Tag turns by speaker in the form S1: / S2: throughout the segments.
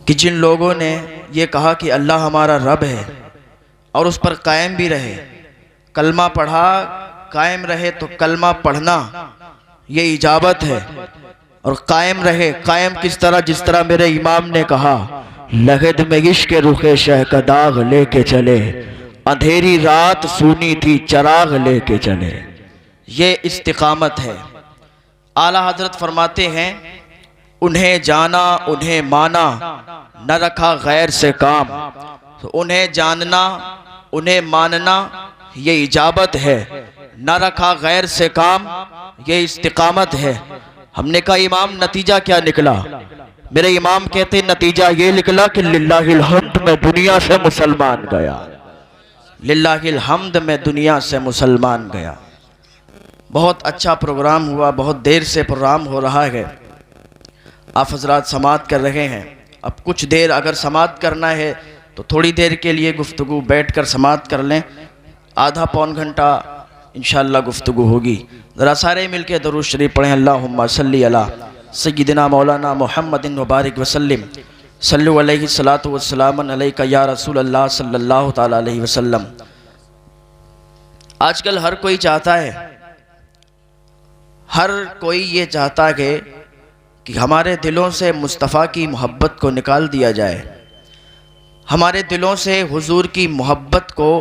S1: کہ جن لوگوں نے یہ کہا کہ اللہ ہمارا رب ہے اور اس پر قائم بھی رہے، کلمہ پڑھا قائم رہے، تو کلمہ پڑھنا یہ اجابت ہے، اور قائم رہے، قائم کس طرح؟ جس طرح میرے امام نے کہا، لغد میں عشق رخ شہ کا داغ لے کے چلے، اندھیری رات سونی تھی چراغ لے کے چلے۔ یہ استقامت ہے۔ اعلیٰ حضرت فرماتے ہیں، انہیں جانا انہیں مانا، نہ رکھا غیر سے کام۔ تو انہیں جاننا انہیں ماننا یہ اجابت ہے، نہ رکھا غیر سے کام، یہ استقامت ہے۔ ہم نے کہا امام نتیجہ کیا نکلا؟ میرے امام کہتے ہیں نتیجہ یہ نکلا کہ للہ الحمد میں دنیا سے مسلمان گیا، للہ الحمد میں دنیا سے مسلمان گیا۔ بہت اچھا پروگرام ہوا، بہت دیر سے پروگرام ہو رہا ہے، آپ حضرات سماعت کر رہے ہیں۔ اب کچھ دیر اگر سماعت کرنا ہے تو تھوڑی دیر کے لیے گفتگو بیٹھ کر سماعت کر لیں، آدھا پون گھنٹہ انشاءاللہ گفتگو ہوگی۔ ذرا سارے مل کے درود شریف پڑھیں، اللہم صلی علی سیدنا مولانا محمد مبارک وسلم، صلو علیہ الصلاۃ والسلام علیک یا رسول اللہ صلی اللہ تعالی علیہ وسلم۔ آج کل ہر کوئی چاہتا ہے، ہر کوئی یہ چاہتا ہے کہ ہمارے دلوں سے مصطفیٰ کی محبت کو نکال دیا جائے، ہمارے دلوں سے حضور کی محبت کو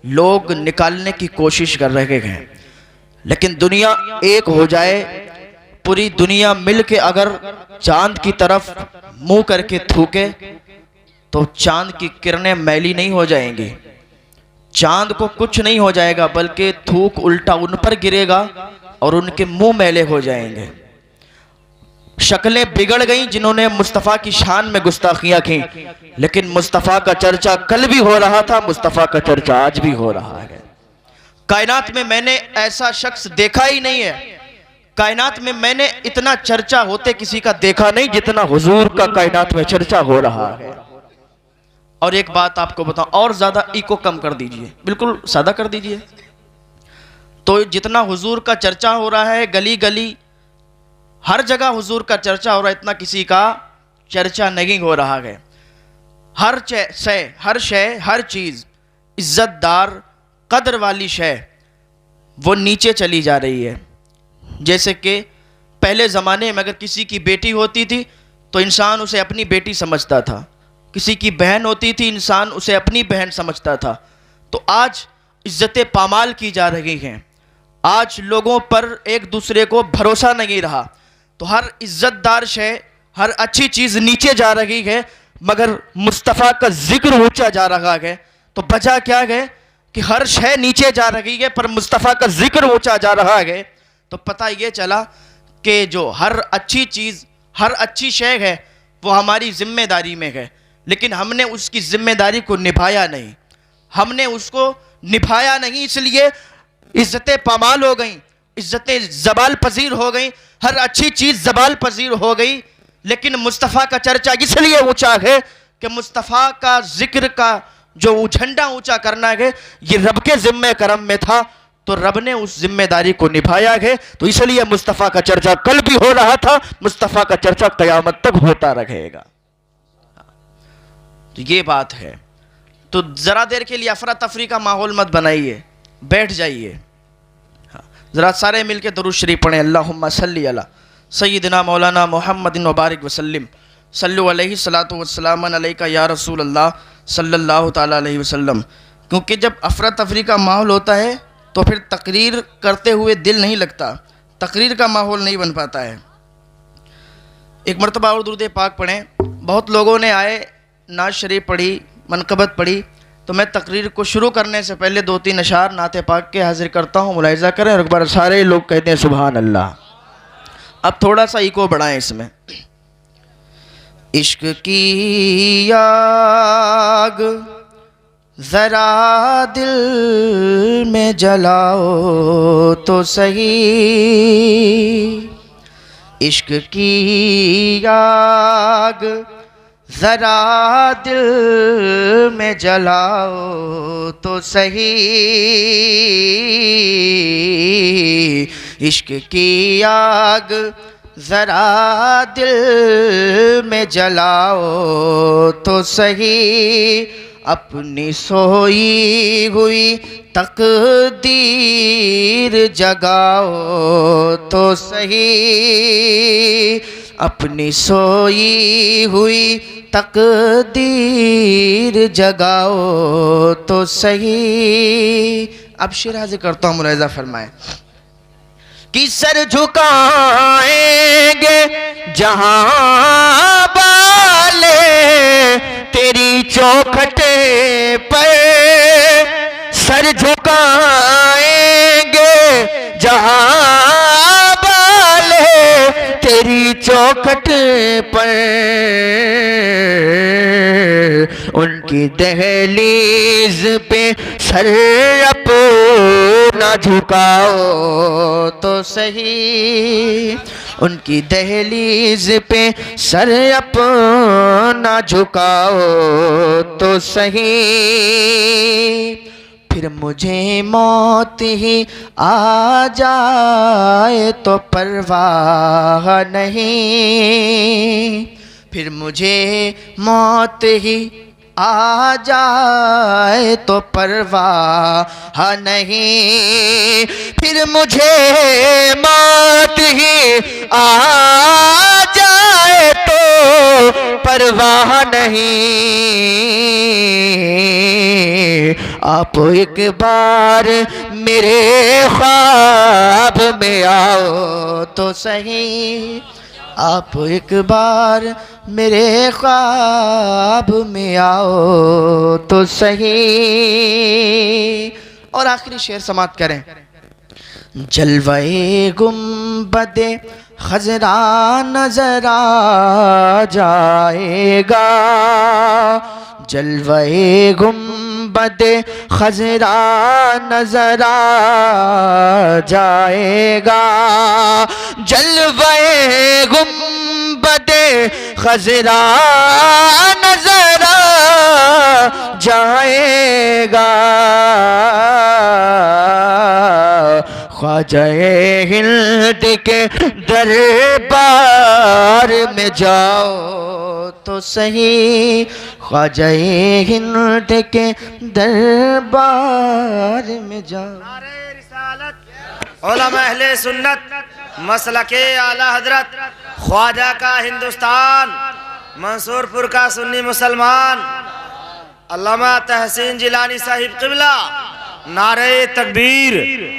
S1: لوگ نکالنے کی کوشش کر رہے ہیں۔ لیکن دنیا ایک ہو جائے، پوری دنیا مل کے اگر چاند کی طرف منہ کر کے تھوکے تو چاند کی کرنیں میلی نہیں ہو جائیں گی، چاند کو کچھ نہیں ہو جائے گا، بلکہ تھوک الٹا ان پر گرے گا اور ان کے منہ میلے ہو جائیں گے۔ شکلیں بگڑ گئیں جنہوں نے مصطفیٰ کی شان میں گستاخیاں کی، لیکن مصطفیٰ کا چرچا کل بھی ہو رہا تھا، مصطفیٰ کا چرچا آج بھی ہو رہا ہے۔ کائنات میں میں نے ایسا شخص دیکھا ہی نہیں ہے، کائنات میں میں نے اتنا چرچا ہوتے کسی کا دیکھا نہیں جتنا حضور کا کائنات میں چرچا ہو رہا ہے۔ اور ایک بات آپ کو بتاؤں، اور زیادہ ایکو کم کر دیجئے، بالکل سادہ کر دیجئے، تو جتنا حضور کا چرچا ہو رہا ہے گلی گلی ہر جگہ حضور کا چرچا ہو رہا ہے، اتنا کسی کا چرچا نہیں ہو رہا ہے۔ ہر شے ہر چیز عزت دار قدر والی شے وہ نیچے چلی جا رہی ہے۔ جیسے کہ پہلے زمانے میں اگر کسی کی بیٹی ہوتی تھی تو انسان اسے اپنی بیٹی سمجھتا تھا، کسی کی بہن ہوتی تھی انسان اسے اپنی بہن سمجھتا تھا۔ تو آج عزتیں پامال کی جا رہی ہیں، آج لوگوں پر ایک دوسرے کو بھروسہ نہیں رہا، تو ہر عزت دار شے ہر اچھی چیز نیچے جا رہی ہے، مگر مصطفیٰ کا ذکر اونچا جا رہا ہے۔ تو وجہ کیا ہے کہ ہر شے نیچے جا رہی ہے پر مصطفیٰ کا ذکر اونچا جا رہا ہے۔ تو پتہ یہ چلا کہ جو ہر اچھی چیز ہر اچھی شے ہے وہ ہماری ذمہ داری میں ہے، لیکن ہم نے اس کی ذمہ داری کو نبھایا نہیں، ہم نے اس کو نبھایا نہیں، اس لیے عزتیں پامال ہو گئیں، عزتیں زوال پذیر ہو گئیں، ہر اچھی چیز زوال پذیر ہو گئی۔ لیکن مصطفیٰ کا چرچا اس لیے اونچا ہے کہ مصطفیٰ کا ذکر کا جو جھنڈا اونچا کرنا ہے یہ رب کے ذمہ کرم میں تھا، تو رب نے اس ذمہ داری کو نبھایا ہے، تو اس لیے مصطفیٰ کا چرچا کل بھی ہو رہا تھا، مصطفیٰ کا چرچا قیامت تک ہوتا رہے گا۔ تو یہ بات ہے۔ تو ذرا دیر کے لیے افراتفری کا ماحول مت بنائیے، بیٹھ جائیے، ذرا سارے مل کے درود شریف پڑھیں، اللہم صلی علی سیدنا مولانا محمد مبارک وسلم، صلو علیہ الصلاۃ والسلام علیک یا رسول اللہ صلی اللہ تعالی علیہ وسلم۔ کیونکہ جب افراتفری کا ماحول ہوتا ہے تو پھر تقریر کرتے ہوئے دل نہیں لگتا، تقریر کا ماحول نہیں بن پاتا ہے۔ ایک مرتبہ اور درود پاک پڑھیں۔ بہت لوگوں نے آئے نعت شریف پڑھی، منقبت پڑھی، تو میں تقریر کو شروع کرنے سے پہلے 2-3 اشعار نعت پاک کے حاضر کرتا ہوں، ملاحظہ کریں، اور ایک بار سارے لوگ کہتے ہیں سبحان اللہ۔ اب تھوڑا سا ایکو بڑھائیں اس میں۔ عشق کی آگ ذرا دل میں جلاؤ تو سہی، عشق کی آگ ذرا دل میں جلاؤ تو سہی، عشق کی آگ ذرا دل میں جلاؤ تو صحیح، اپنی سوئی ہوئی تقدیر جگاؤ تو صحیح، اپنی سوئی ہوئی تقدیر جگاؤ تو صحیح۔ اب شعر حاضر کرتا ہوں، ملاحظہ فرمائیں کہ سر جھکائیں گے جہاں والے تیری چوکھٹ پر، سر جھکائیں گے جہاں والے تیری چوکھٹ پر، ان کی دہلیز پہ سر اپنا جھکاؤ تو صحیح، ان کی دہلیز پہ سر اپنا جھکاؤ تو صحیح، پھر مجھے موت ہی آ جائے تو پرواہ نہیں، پھر مجھے موت ہی آ جائے تو پرواہ نہیں، پھر مجھے موت ہی آ جائے تو پرواہ نہیں، آپ ایک بار میرے خواب میں آؤ تو صحیح، آپ ایک بار میرے خواب میں آؤ تو صحیح۔ اور آخری شعر سماعت کریں، جلوے گنبد خضرا نظر آ جائے گا، جلوے گنبد خضرا نظر آ جائے گا، جلوے گنبد خضرا نظر آ جائے گا، خواجہ ہند کے دربار میں جاؤ تو صحیح، خواجہ ہند کے دربار میں جاؤ۔
S2: نعرہ رسالت، علماء اہل سنت، مسلک اعلی حضرت خواجہ کا ہندوستان، منصور پور کا سنی مسلمان علامہ تحسین جیلانی صاحب قبلہ، نعرہ تکبیر،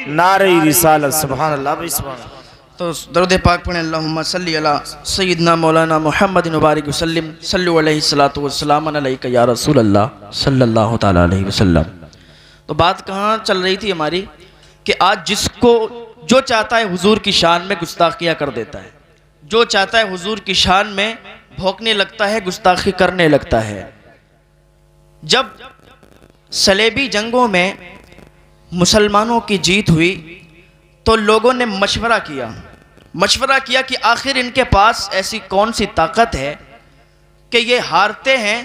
S2: نعرہ رسالت، سبحان اللہ بھائی سبحان اللہ۔
S1: تو درود پاک پڑھیں، اللہم صلی علی سیدنا مولانا محمد مبارک وسلم، صلو علیہ الصلوۃ والسلام علیک یا رسول اللہ صلی اللہ تعالی علیہ وسلم۔ تو بات کہاں چل رہی تھی ہماری کہ آج جس کو جو چاہتا ہے حضور کی شان میں گستاخیاں کر دیتا ہے، جو چاہتا ہے حضور کی شان میں بھونکنے لگتا ہے، گستاخی کرنے لگتا ہے۔ جب صلیبی جنگوں میں مسلمانوں کی جیت ہوئی تو لوگوں نے مشورہ کیا کہ آخر ان کے پاس ایسی کون سی طاقت ہے کہ یہ ہارتے ہیں،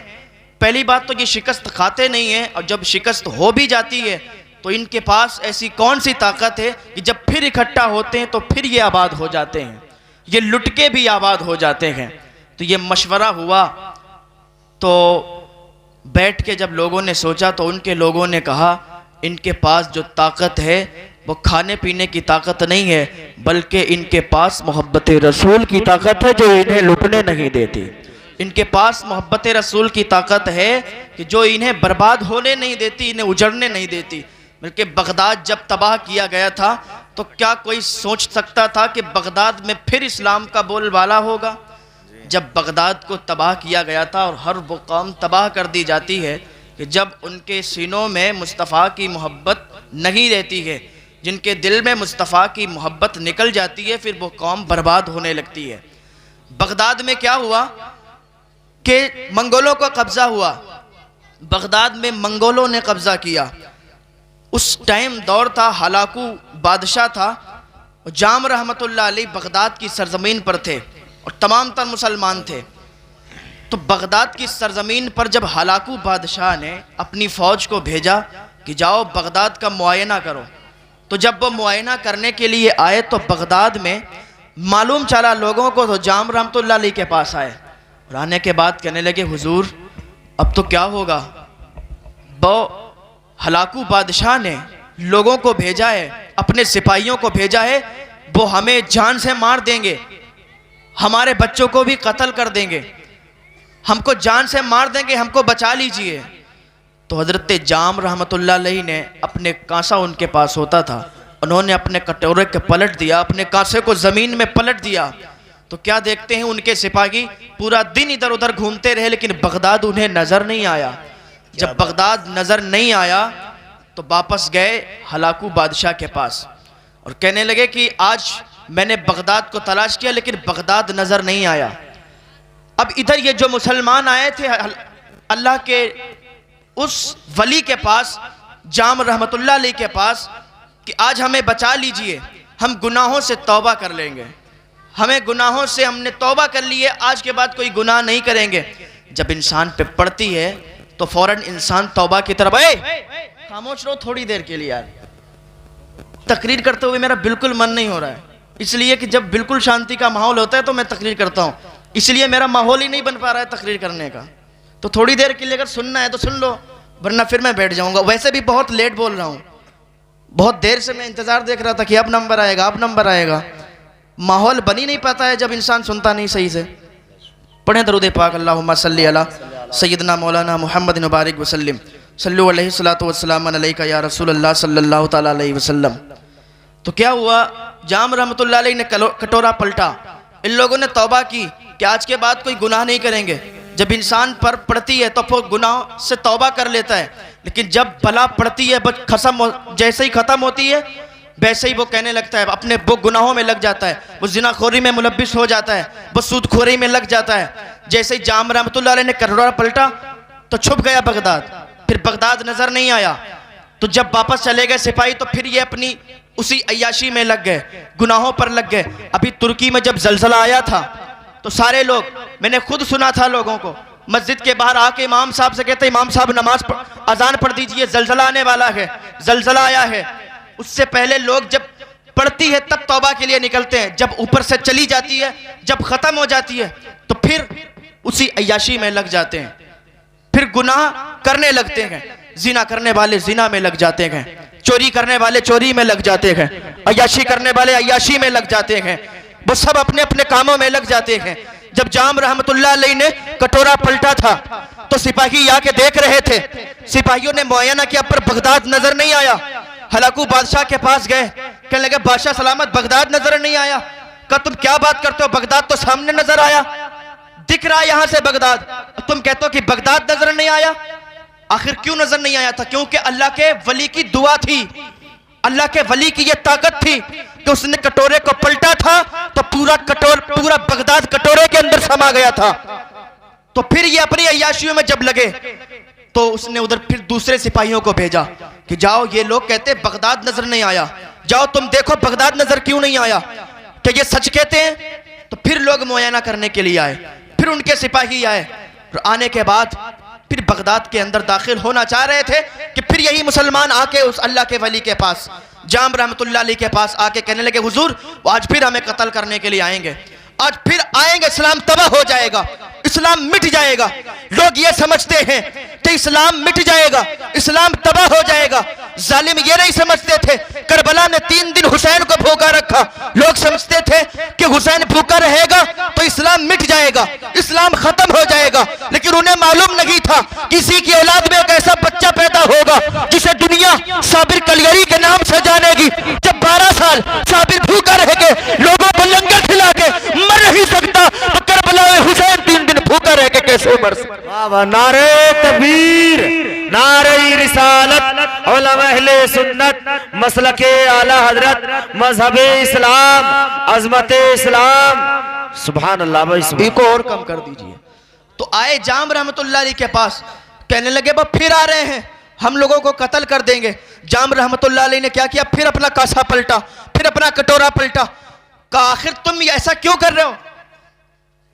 S1: پہلی بات تو یہ شکست کھاتے نہیں ہیں، اور جب شکست ہو بھی جاتی ہے تو ان کے پاس ایسی کون سی طاقت ہے کہ جب پھر اکٹھا ہوتے ہیں تو پھر یہ آباد ہو جاتے ہیں، یہ لٹ کے بھی آباد ہو جاتے ہیں۔ تو یہ مشورہ ہوا، تو بیٹھ کے جب لوگوں نے سوچا تو ان کے لوگوں نے کہا ان کے پاس جو طاقت ہے وہ کھانے پینے کی طاقت نہیں ہے، بلکہ ان کے پاس محبت رسول کی طاقت ہے جو انہیں لٹنے نہیں دیتی، ان کے پاس محبت رسول کی طاقت ہے کہ جو انہیں برباد ہونے نہیں دیتی، انہیں اجڑنے نہیں دیتی۔ بلکہ بغداد جب تباہ کیا گیا تھا تو کیا کوئی سوچ سکتا تھا کہ بغداد میں پھر اسلام کا بول بالا ہوگا؟ جب بغداد کو تباہ کیا گیا تھا، اور ہر وہ قوم تباہ کر دی جاتی ہے کہ جب ان کے سینوں میں مصطفیٰ کی محبت نہیں رہتی ہے، جن کے دل میں مصطفیٰ کی محبت نکل جاتی ہے، پھر وہ قوم برباد ہونے لگتی ہے۔ بغداد میں کیا ہوا کہ منگولوں کا قبضہ ہوا، بغداد میں منگولوں نے قبضہ کیا۔ اس ٹائم دور تھا، ہلاکو بادشاہ تھا، جام رحمت اللہ علیہ بغداد کی سرزمین پر تھے اور تمام تر مسلمان تھے۔ تو بغداد کی سرزمین پر جب ہلاکو بادشاہ نے اپنی فوج کو بھیجا کہ جاؤ بغداد کا معائنہ کرو، تو جب وہ معائنہ کرنے کے لیے آئے تو بغداد میں معلوم چلا لوگوں کو، تو جام رحمۃ اللہ علیہ کے پاس آئے اور آنے کے بعد کہنے لگے حضور اب تو کیا ہوگا، وہ ہلاکو بادشاہ نے لوگوں کو بھیجا ہے، اپنے سپاہیوں کو بھیجا ہے، وہ ہمیں جان سے مار دیں گے، ہمارے بچوں کو بھی قتل کر دیں گے، ہم کو جان سے مار دیں گے، ہم کو بچا لیجئے۔ تو حضرت جام رحمۃ اللہ علیہ نے اپنے کانسا ان کے پاس ہوتا تھا، انہوں نے اپنے کٹورے کے پلٹ دیا، اپنے کانسے کو زمین میں پلٹ دیا، تو کیا دیکھتے ہیں ان کے سپاہی پورا دن ادھر ادھر گھومتے رہے لیکن بغداد انہیں نظر نہیں آیا۔ جب بغداد نظر نہیں آیا تو واپس گئے ہلاکو بادشاہ کے پاس اور کہنے لگے کہ آج میں نے بغداد کو تلاش کیا لیکن بغداد نظر نہیں آیا۔ اب ادھر یہ جو مسلمان آئے تھے اللہ کے اس ولی کے پاس، جام رحمت اللہ علیہ کے پاس، کہ آج ہمیں بچا لیجئے، ہم گناہوں سے توبہ کر لیں گے، ہمیں گناہوں سے ہم نے توبہ کر لی ہے، آج کے بعد کوئی گناہ نہیں کریں گے۔ جب انسان پہ پڑتی ہے تو فوراً انسان توبہ کی طرف، خاموش رہو تھوڑی دیر کے لیے، یار تقریر کرتے ہوئے میرا بالکل من نہیں ہو رہا ہے، اس لیے کہ جب بالکل شانتی کا ماحول ہوتا ہے تو میں تقریر کرتا ہوں، اس لیے میرا ماحول ہی نہیں بن پا رہا ہے تقریر کرنے کا۔ تو تھوڑی دیر کے لیے اگر سننا ہے تو سن لو، ورنہ پھر میں بیٹھ جاؤں گا۔ ویسے بھی بہت لیٹ بول رہا ہوں، بہت دیر سے میں انتظار دیکھ رہا تھا کہ اب نمبر آئے گا، اب نمبر آئے گا۔ ماحول بن ہی نہیں پاتا ہے جب انسان سنتا نہیں صحیح سے۔ پڑھیں درود پاک، اللہم صلی علی سیدنا مولانا محمد مبارک وسلم، صلو علیہ الصلوۃ والسلام علیکہ یا رسول اللہ صلی اللہ تعالیٰ علیہ وسلم۔ تو کیا ہوا، جام رحمۃ اللہ علیہ نے کٹورا پلٹا، ان لوگوں نے توبہ کی کہ آج کے بعد کوئی گناہ نہیں کریں گے۔ جب انسان پر پڑتی ہے تو وہ گناہ سے توبہ کر لیتا ہے، لیکن جب بلا پڑتی ہے جیسے ہی ختم ہوتی ہے ویسے ہی وہ کہنے لگتا ہے، اپنے وہ گناہوں میں لگ جاتا ہے، وہ زنا خوری میں ملبس ہو جاتا ہے، وہ سود خوری میں لگ جاتا ہے۔ جیسے ہی جام رحمۃ اللہ علیہ نے کٹورا پلٹا تو چھپ گیا بغداد، پھر بغداد نظر نہیں آیا۔ تو جب واپس چلے گئے سپاہی تو پھر یہ اپنی اسی عیاشی میں لگ گئے، گناہوں پر لگ گئے۔ ابھی ترکی میں جب زلزلہ آیا تھا تو سارے لوگ، میں نے خود سنا تھا لوگوں کو، مسجد کے باہر آ کے امام صاحب سے کہتے ہیں امام صاحب نماز اذان پڑھ دیجئے، زلزلہ آنے والا ہے، زلزلہ آیا ہے۔ اس سے پہلے لوگ جب پڑھتی ہے تب توبہ کے لیے نکلتے ہیں، جب اوپر سے چلی جاتی ہے، جب ختم ہو جاتی ہے تو پھر اسی عیاشی میں لگ جاتے ہیں، پھر گناہ کرنے لگتے ہیں۔ زنا کرنے والے زنا میں لگ جاتے ہیں، چوری کرنے والے چوری میں لگ جاتے ہیں، عیاشی کرنے والے عیاشی میں لگ جاتے ہیں، وہ سب اپنے اپنے کاموں میں لگ جاتے ہیں۔ جب جام رحمت اللہ علیہ نے کٹورا پلٹا تھا تو سپاہی آ کے دیکھ رہے تھے، سپاہیوں نے معائنہ کیا پر بغداد نظر نہیں آیا۔ ہلاکو بادشاہ کے پاس گئے، کہنے لگے بادشاہ سلامت، بغداد نظر نہیں آیا۔ کہا تم کیا بات کرتے ہو، بغداد تو سامنے نظر آیا، دکھ رہا یہاں سے بغداد، تم کہتے ہو کہ بغداد نظر نہیں آیا۔ آخر کیوں نظر نہیں آیا تھا؟ کیونکہ اللہ کے ولی کی دعا تھی، اللہ کے ولی کی یہ طاقت تھی کہ اس نے کٹورے کو پلٹا تھا تو پورا بغداد کٹورے کے اندر سما گیا تھا۔ تو پھر یہ اپنی عیاشیوں میں جب لگے تو اس نے ادھر پھر دوسرے سپاہیوں کو بھیجا کہ جاؤ، یہ لوگ کہتے بغداد نظر نہیں آیا، جاؤ تم دیکھو بغداد نظر کیوں نہیں آیا، کہ یہ سچ کہتے ہیں۔ تو پھر لوگ معائنہ کرنے کے لیے آئے، پھر ان کے سپاہی آئے، اور آنے کے بعد پھر بغداد کے اندر داخل ہونا چاہ رہے تھے کہ پھر یہی مسلمان آ کے اس اللہ کے ولی کے پاس، جام رحمت اللہ علیہ کے پاس آ کے کہنے لگے حضور وہ آج پھر ہمیں قتل کرنے کے لیے آئیں گے، آج پھر آئیں گے، اسلام تباہ ہو جائے گا، اسلام مٹ جائے گا۔ لوگ یہ سمجھتے ہیں کہ اسلام مٹ جائے گا، اسلام تباہ ہو جائے گا۔ ظالم یہ نہیں سمجھتے تھے، کربلا نے 3 دن حسین کو بھوکا رکھا، لوگ سمجھتے تھے کہ حسین بھوکا رہے گا تو اسلام مٹ جائے گا، اسلام ختم ہو جائے گا، لیکن انہیں معلوم نہیں تھا کسی کی اولاد میں ایک ایسا بچہ پیدا ہوگا جسے دنیا صابر کلیری کے نام سے جانے گی۔ جب 12 سال صابر بھوکا رہ کے لوگوں کو لنگر کھلا کے مر نہیں سکتا تو کربلا حسین 3 دن بھوکا رہ کے کیسے مر سکتا؟
S2: نعرہ تکبیر، نعرہ رسالت، علماء اہل سنت، مسلک اعلیٰ حضرت، مذہب اسلام، عظمت اسلام، سبحان اللہ بھائی سبحان۔
S1: ایک اور کم کر دیجئے۔ تو آئے جام رحمت اللہ علیہ کے پاس، کہنے لگے وہ پھر آ رہے ہیں، ہم لوگوں کو قتل کر دیں گے۔ جام رحمت اللہ علیہ نے کیا کیا، پھر اپنا کاسا پلٹا، پھر اپنا کٹورا پلٹا، کہا آخر تم ایسا کیوں کر رہے ہو؟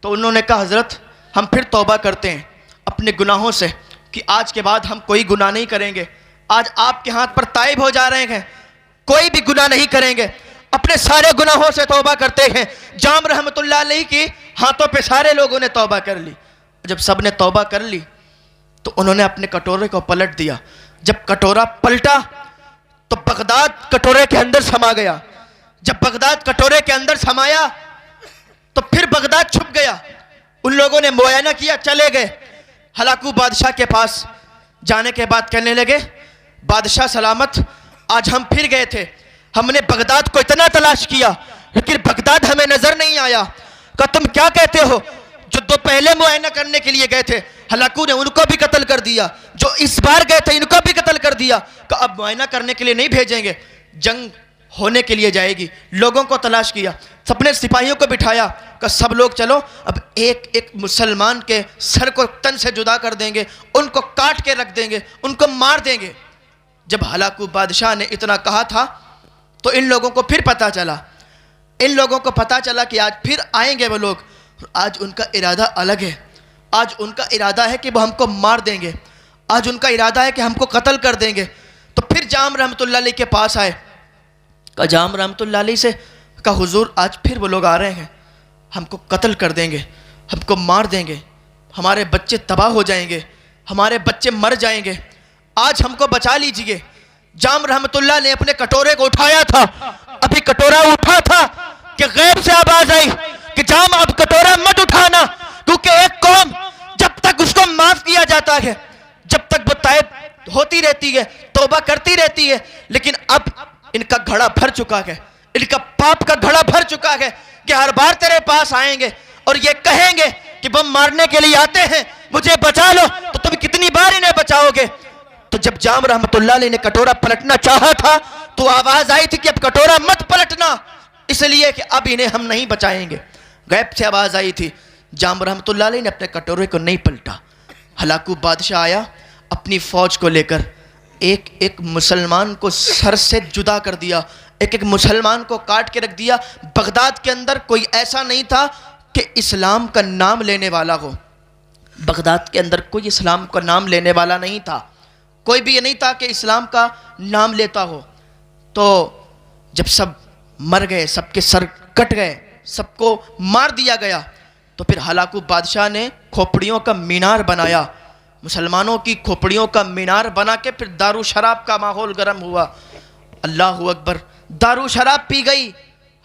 S1: تو انہوں نے کہا حضرت ہم پھر توبہ کرتے ہیں اپنے گناہوں سے کہ آج کے بعد ہم کوئی گناہ نہیں کریں گے، آج آپ کے ہاتھ پر تائب ہو جا رہے ہیں، کوئی بھی گناہ نہیں کریں گے۔ اپنے سارے گناہوں سے توبہ کرتے ہیں. جام رحمت اللہ علیہ کی ہاتھوں پہ سارے لوگوں نے توبہ کر لی. جب سب نے توبہ کر لی تو انہوں نے اپنے کٹورے کو پلٹ دیا. جب کٹورا پلٹا تو بغداد کٹورے کے اندر سما گیا. جب بغداد کٹورے کے اندر سمایا تو پھر بغداد چھپ گیا. ان لوگوں نے معائنہ کیا, چلے گئے ہلاکو بادشاہ کے پاس. جانے کے بعد کہنے لگے بادشاہ سلامت, آج ہم پھر گئے تھے, ہم نے بغداد کو اتنا تلاش کیا لیکن بغداد ہمیں نظر نہیں آیا. کہ تم کیا کہتے ہو؟ جو دو پہلے معائنہ کرنے کے لیے گئے تھے ہلاکو نے ان کو بھی قتل کر دیا, جو اس بار گئے تھے ان کو بھی قتل کر دیا. کہ اب معائنہ کرنے کے لیے نہیں بھیجیں گے, جنگ ہونے کے لیے جائے گی. لوگوں کو تلاش کیا, اپنے سپاہیوں کو بٹھایا کہ سب لوگ چلو اب ایک ایک مسلمان کے سر کو تن سے جدا کر دیں گے, ان کو کاٹ کے رکھ دیں گے, ان کو مار دیں گے. جب ہلاکو بادشاہ نے اتنا کہا تھا تو ان لوگوں کو پھر پتا چلا کہ آج پھر آئیں گے وہ لوگ. آج ان کا ارادہ الگ ہے. آج ان کا ارادہ ہے کہ وہ ہم کو مار دیں گے, آج ان کا ارادہ ہے کہ ہم کو قتل کر دیں گے. تو پھر جام رحمت اللہ علیہ کے پاس آئے. کہ جام رحمت اللہ علیہ سے کہ حضور آج پھر وہ لوگ آ رہے ہیں, ہم کو قتل کر دیں گے, ہم کو مار دیں گے, ہمارے بچے تباہ ہو جائیں گے, ہمارے بچے مر جائیں گے, آج ہم کو بچا لیجئے. جام رحمت اللہ نے اپنے کٹورے کو اٹھایا تھا, ابھی کٹورا اٹھا تھا کہ غیب سے آواز آئی کہ جام اب کٹورا مت اٹھانا, کیونکہ ایک قوم جب تک اس کو معاف کیا جاتا ہے, جب تک وہ تائب ہوتی رہتی ہے, توبہ کرتی رہتی ہے, لیکن اب ان کا گھڑا بھر چکا ہے, ان کا پاپ کا گھڑا بھر چکا ہے کہ ہر بار تیرے پاس آئیں گے اور یہ کہیں گے کہ وہ مارنے کے لیے آتے ہیں, مجھے بچا لو. تو تم کتنی بار انہیں بچاؤ گے؟ تو جب جام رحمت اللہ علیہ نے کٹورا پلٹنا چاہا تھا تو آواز آئی تھی کہ اب کٹورا مت پلٹنا, اس لیے کہ اب انہیں ہم نہیں بچائیں گے. غیب سے آواز آئی تھی. جام رحمت اللہ علیہ نے اپنے کٹورے کو نہیں پلٹا. ہلاکو بادشاہ آیا اپنی فوج کو لے کر, ایک ایک مسلمان کو سر سے جدا کر دیا, ایک ایک مسلمان کو کاٹ کے رکھ دیا. بغداد کے اندر کوئی ایسا نہیں تھا کہ اسلام کا نام لینے والا ہو. بغداد کے اندر کوئی اسلام کا نام لینے والا نہیں تھا, کوئی بھی یہ نہیں تھا کہ اسلام کا نام لیتا ہو. تو جب سب مر گئے, سب کے سر کٹ گئے, سب کو مار دیا گیا, تو پھر ہلاکو بادشاہ نے کھوپڑیوں کا مینار بنایا, مسلمانوں کی کھوپڑیوں کا مینار بنا کے پھر دارو شراب کا ماحول گرم ہوا. اللہ اکبر, دارو شراب پی گئی.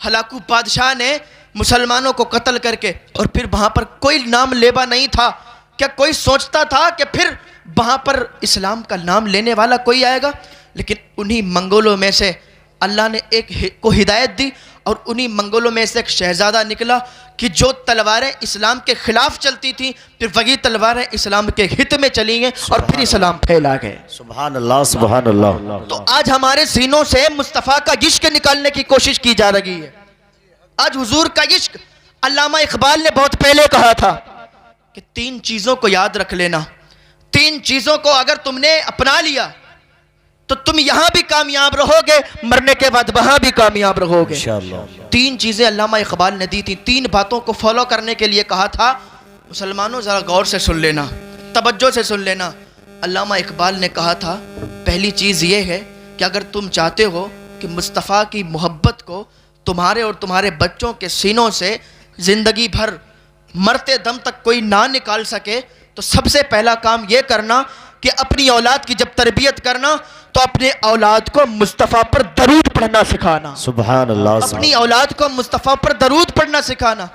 S1: ہلاکو بادشاہ نے مسلمانوں کو قتل کر کے, اور پھر وہاں پر کوئی نام لیوا نہیں تھا. کیا کوئی سوچتا تھا کہ پھر وہاں پر اسلام کا نام لینے والا کوئی آئے گا؟ لیکن انہی منگولوں میں سے اللہ نے ایک کو ہدایت دی, اور انہی منگولوں میں سے ایک شہزادہ نکلا کہ جو تلواریں اسلام کے خلاف چلتی تھیں پھر وہی تلواریں اسلام کے ہت میں چلی گئیں اور پھر اسلام پھیلا گئے.
S2: سبحان اللہ, سبحان اللہ.
S1: تو آج ہمارے سینوں سے مصطفیٰ کا عشق نکالنے کی کوشش کی جا رہی ہے. آج حضور کا عشق, علامہ اقبال نے بہت پہلے کہا تھا کہ 3 چیزوں کو یاد رکھ لینا, 3 چیزوں کو اگر تم نے اپنا لیا تو تم یہاں بھی کامیاب رہو گے, مرنے کے بعد وہاں بھی کامیاب رہو گے. 3 چیزیں علامہ اقبال نے دی تھی, 3 باتوں کو فالو کرنے کے لیے کہا تھا. مسلمانوں ذرا غور سے سن لینا, توجہ سے سن لینا. علامہ اقبال نے کہا تھا پہلی چیز یہ ہے کہ اگر تم چاہتے ہو کہ مصطفیٰ کی محبت کو تمہارے اور تمہارے بچوں کے سینوں سے زندگی بھر مرتے دم تک کوئی نہ نکال سکے, تو سب سے پہلا کام یہ کرنا کہ اپنی اولاد کی جب تربیت کرنا تو اپنے اولاد کو مصطفیٰ پر درود پڑھنا سکھانا.
S2: سبحان اللہ.
S1: اپنی اولاد کو مصطفیٰ پر درود پڑھنا سکھانا.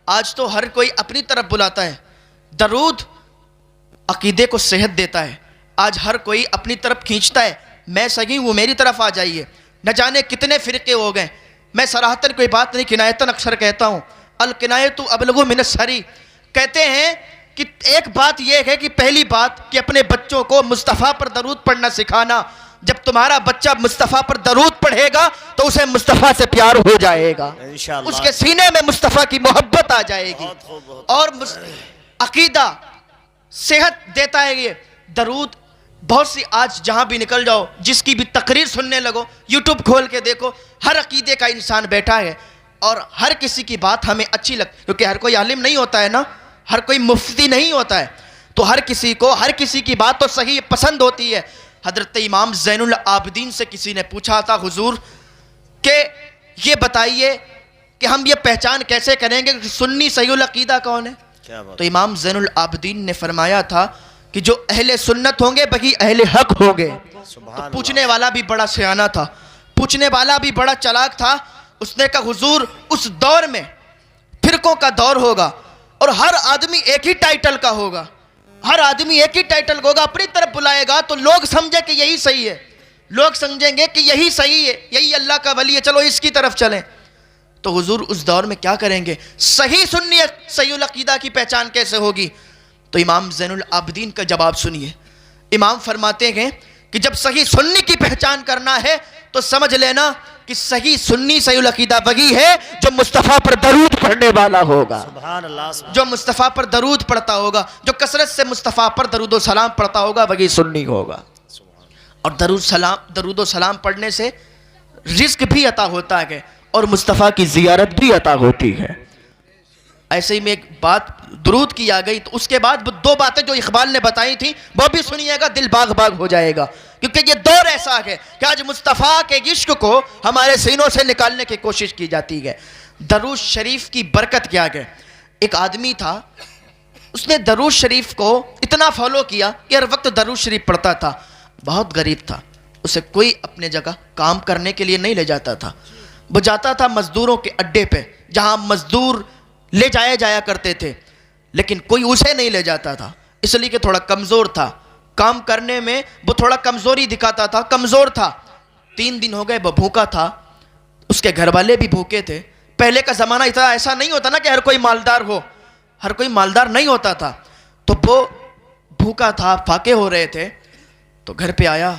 S1: آج تو ہر کوئی اپنی طرف بلاتا ہے. درود عقیدے کو صحت دیتا ہے. آج ہر کوئی اپنی طرف کھینچتا ہے, میں صحیح ہوں میری طرف آ جائیے. نہ جانے کتنے فرقے ہو گئے. میں صراحتاً کوئی بات نہیں, کنایتاً اکثر کہتا ہوں, الکنایۃ ابلغ من السری. کہتے ہیں کہ ایک بات یہ ہے کہ پہلی بات کہ اپنے بچوں کو مصطفیٰ پر درود پڑھنا سکھانا. جب تمہارا بچہ مصطفیٰ پر درود پڑھے گا تو اسے مصطفیٰ سے پیار ہو جائے گا, اس کے سینے میں مصطفیٰ کی محبت آ جائے گی. اور عقیدہ صحت دیتا ہے یہ درود. بہت سی آج جہاں بھی نکل جاؤ, جس کی بھی تقریر سننے لگو, یوٹیوب کھول کے دیکھو, ہر عقیدے کا انسان بیٹھا ہے اور ہر کسی کی بات ہمیں اچھی لگتی, کیونکہ ہر کوئی عالم نہیں ہوتا ہے نا, ہر کوئی مفتی نہیں ہوتا ہے, تو ہر کسی کو ہر کسی کی بات تو صحیح پسند ہوتی ہے. حضرت امام زین العابدین سے کسی نے پوچھا تھا حضور کہ یہ بتائیے کہ ہم یہ پہچان کیسے کریں گے کہ سنی صحیح العقیدہ کون ہے؟
S2: کیا بات.
S1: تو امام زین العابدین نے فرمایا تھا کہ جو اہل سنت ہوں گے وہی اہل حق ہوں گے. تو پوچھنے والا بھی بڑا سیانہ تھا, پوچھنے والا بھی بڑا چلاک تھا. اس نے کہا حضور اس دور میں فرقوں کا دور ہوگا اور ہر آدمی ایک ہی ٹائٹل کا ہوگا, ہر آدمی ایک ہی ٹائٹل کا ہوگا, اپنی طرف بلائے گا تو لوگ سمجھے کہ یہی صحیح ہے, لوگ سمجھیں گے کہ یہی صحیح ہے, یہی اللہ کا ولی ہے, چلو اس کی طرف چلیں. تو حضور اس دور میں کیا کریں گے؟ صحیح سنی صحیح العقیدہ کی پہچان کیسے ہوگی؟ تو امام زین العابدین کا جواب سنیے. امام فرماتے ہیں کہ جب صحیح سنی کی پہچان کرنا ہے تو سمجھ لینا کہ صحیح سنی صحیح العقیدہ وہی ہے جو مصطفیٰ پر درود پڑھنے والا ہوگا,
S2: سبحان اللہ.
S1: جو مصطفیٰ پر درود پڑھتا ہوگا, جو کثرت سے مصطفیٰ پر درود و سلام پڑھتا ہوگا وہی سنی ہوگا. اور درود و سلام پڑھنے سے رزق بھی عطا ہوتا ہے اور مصطفیٰ کی زیارت بھی عطا ہوتی ہے. ایسے ہی میں ایک بات درود کی آ گئی تو اس کے بعد وہ دو باتیں جو اقبال نے بتائی تھیں وہ بھی سنیے گا, دل باغ باغ ہو جائے گا, کیونکہ یہ دور ایسا ہے کہ آج مصطفیٰ کے عشق کو ہمارے سینوں سے نکالنے کی کوشش کی جاتی ہے. درود شریف کی برکت کیا ہے. ایک آدمی تھا, اس نے درود شریف کو اتنا فالو کیا کہ ہر وقت درود شریف پڑھتا تھا. بہت غریب تھا, اسے کوئی اپنے جگہ کام کرنے کے لیے نہیں لے جاتا تھا. وہ جاتا تھا مزدوروں کے اڈے پہ جہاں مزدور لے جایا کرتے تھے, لیکن کوئی اسے نہیں لے جاتا تھا اس لیے کہ تھوڑا کمزور تھا, کام کرنے میں وہ تھوڑا کمزوری دکھاتا تھا, کمزور تھا. 3 دن ہو گئے وہ بھوکا تھا, اس کے گھر والے بھی بھوکے تھے. پہلے کا زمانہ اتنا ایسا نہیں ہوتا نا کہ ہر کوئی مالدار ہو, ہر کوئی مالدار نہیں ہوتا تھا. تو وہ بھوکا تھا, فاقے ہو رہے تھے. تو گھر پہ آیا,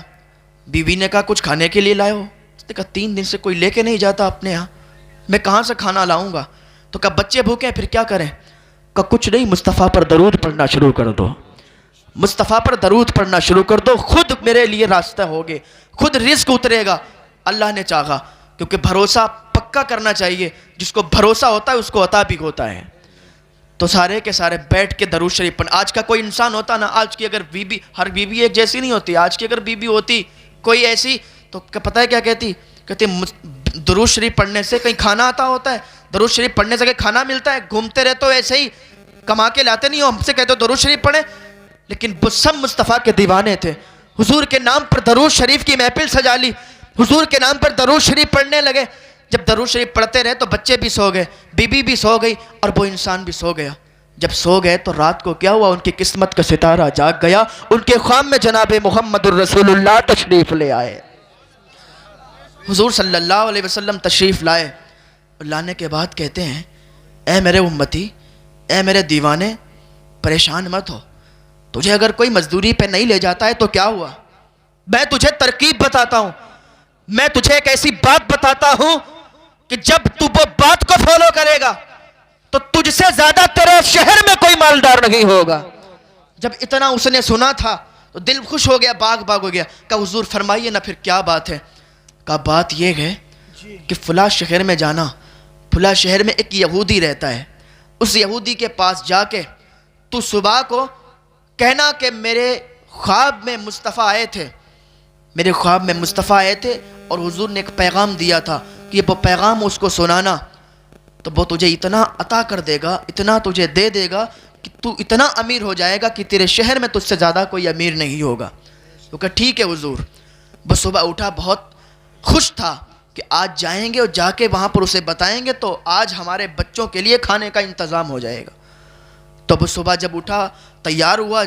S1: بیوی نے کہا کچھ کھانے کے لیے لائے ہو؟ اس نے کہا 3 دن سے کوئی لے کے نہیں جاتا اپنے یہاں, میں کہاں سے کھانا لاؤں گا؟ تو کہا بچے بھوکے ہیں پھر کیا کریں؟ کہا کچھ نہیں, مصطفیٰ پر درود پڑھنا شروع کر دو, مصطفیٰ پر درود پڑھنا شروع کر دو, خود میرے لیے راستہ ہوگے, خود رزق اترے گا. اللہ نے چاہا, کیونکہ بھروسہ پکا کرنا چاہیے, جس کو بھروسہ ہوتا ہے اس کو عطا بھی ہوتا ہے. تو سارے کے سارے بیٹھ کے درود شریف پڑھ. آج کا کوئی انسان ہوتا نا, آج کی اگر بیوی, ہر بیوی ایک جیسی نہیں ہوتی, آج کی اگر بیوی ہوتی کوئی ایسی تو پتہ ہے کیا کہتی درود شریف پڑھنے سے کہیں کھانا آتا ہوتا ہے, درود شریف پڑھنے سے کہیں کھانا ملتا ہے, گھومتے رہتے ہو ایسے ہی کما کے لاتے نہیں ہو, ہم سے کہتے ہو درود شریف پڑھیں. لیکن وہ سب مصطفیٰ کے دیوانے تھے, حضور کے نام پر درود شریف کی محفل سجا لی, حضور کے نام پر درود شریف پڑھنے لگے. جب درود شریف پڑھتے رہے تو بچے بھی سو گئے, بیوی بھی سو گئی اور وہ انسان بھی سو گیا. جب سو گئے تو رات کو کیا ہوا, ان کی قسمت کا ستارہ جاگ گیا, ان کے خواب میں جناب محمد الرسول اللہ تشریف لے آئے. حضور صلی اللہ علیہ وسلم تشریف لائے, لانے کے بعد کہتے ہیں اے میرے امتی, اے میرے دیوانے, پریشان مت ہو, تجھے اگر کوئی مزدوری پہ نہیں لے جاتا ہے تو کیا ہوا, میں تجھے ترکیب بتاتا ہوں, میں تجھے ایک ایسی بات بتاتا ہوں کہ جب تو وہ بات کو فالو کرے گا تو تجھ سے زیادہ تیرے شہر میں کوئی مالدار نہیں ہوگا. جب اتنا اس نے سنا تھا تو دل خوش ہو گیا, باغ باغ ہو گیا. کہا حضور فرمائیے نا پھر کیا بات ہے؟ کہا بات یہ ہے کہ فلاں شہر میں جانا, فلاں شہر میں ایک یہودی رہتا ہے, اس یہودی کے پاس جا کے تو صبح کو کہنا کہ میرے خواب میں مصطفیٰ آئے تھے, میرے خواب میں مصطفیٰ آئے تھے اور حضور نے ایک پیغام دیا تھا کہ وہ پیغام اس کو سنانا, تو وہ تجھے اتنا عطا کر دے گا, اتنا تجھے دے دے گا کہ تو اتنا امیر ہو جائے گا کہ تیرے شہر میں تجھ سے زیادہ کوئی امیر نہیں ہوگا. تو کہا ٹھیک ہے حضور. وہ صبح اٹھا, بہت خوش تھا کہ آج جائیں گے اور جا کے وہاں پر اسے بتائیں گے تو آج ہمارے بچوں کے لیے کھانے کا انتظام ہو جائے گا. تو وہ صبح جب اٹھا, تیار ہوا,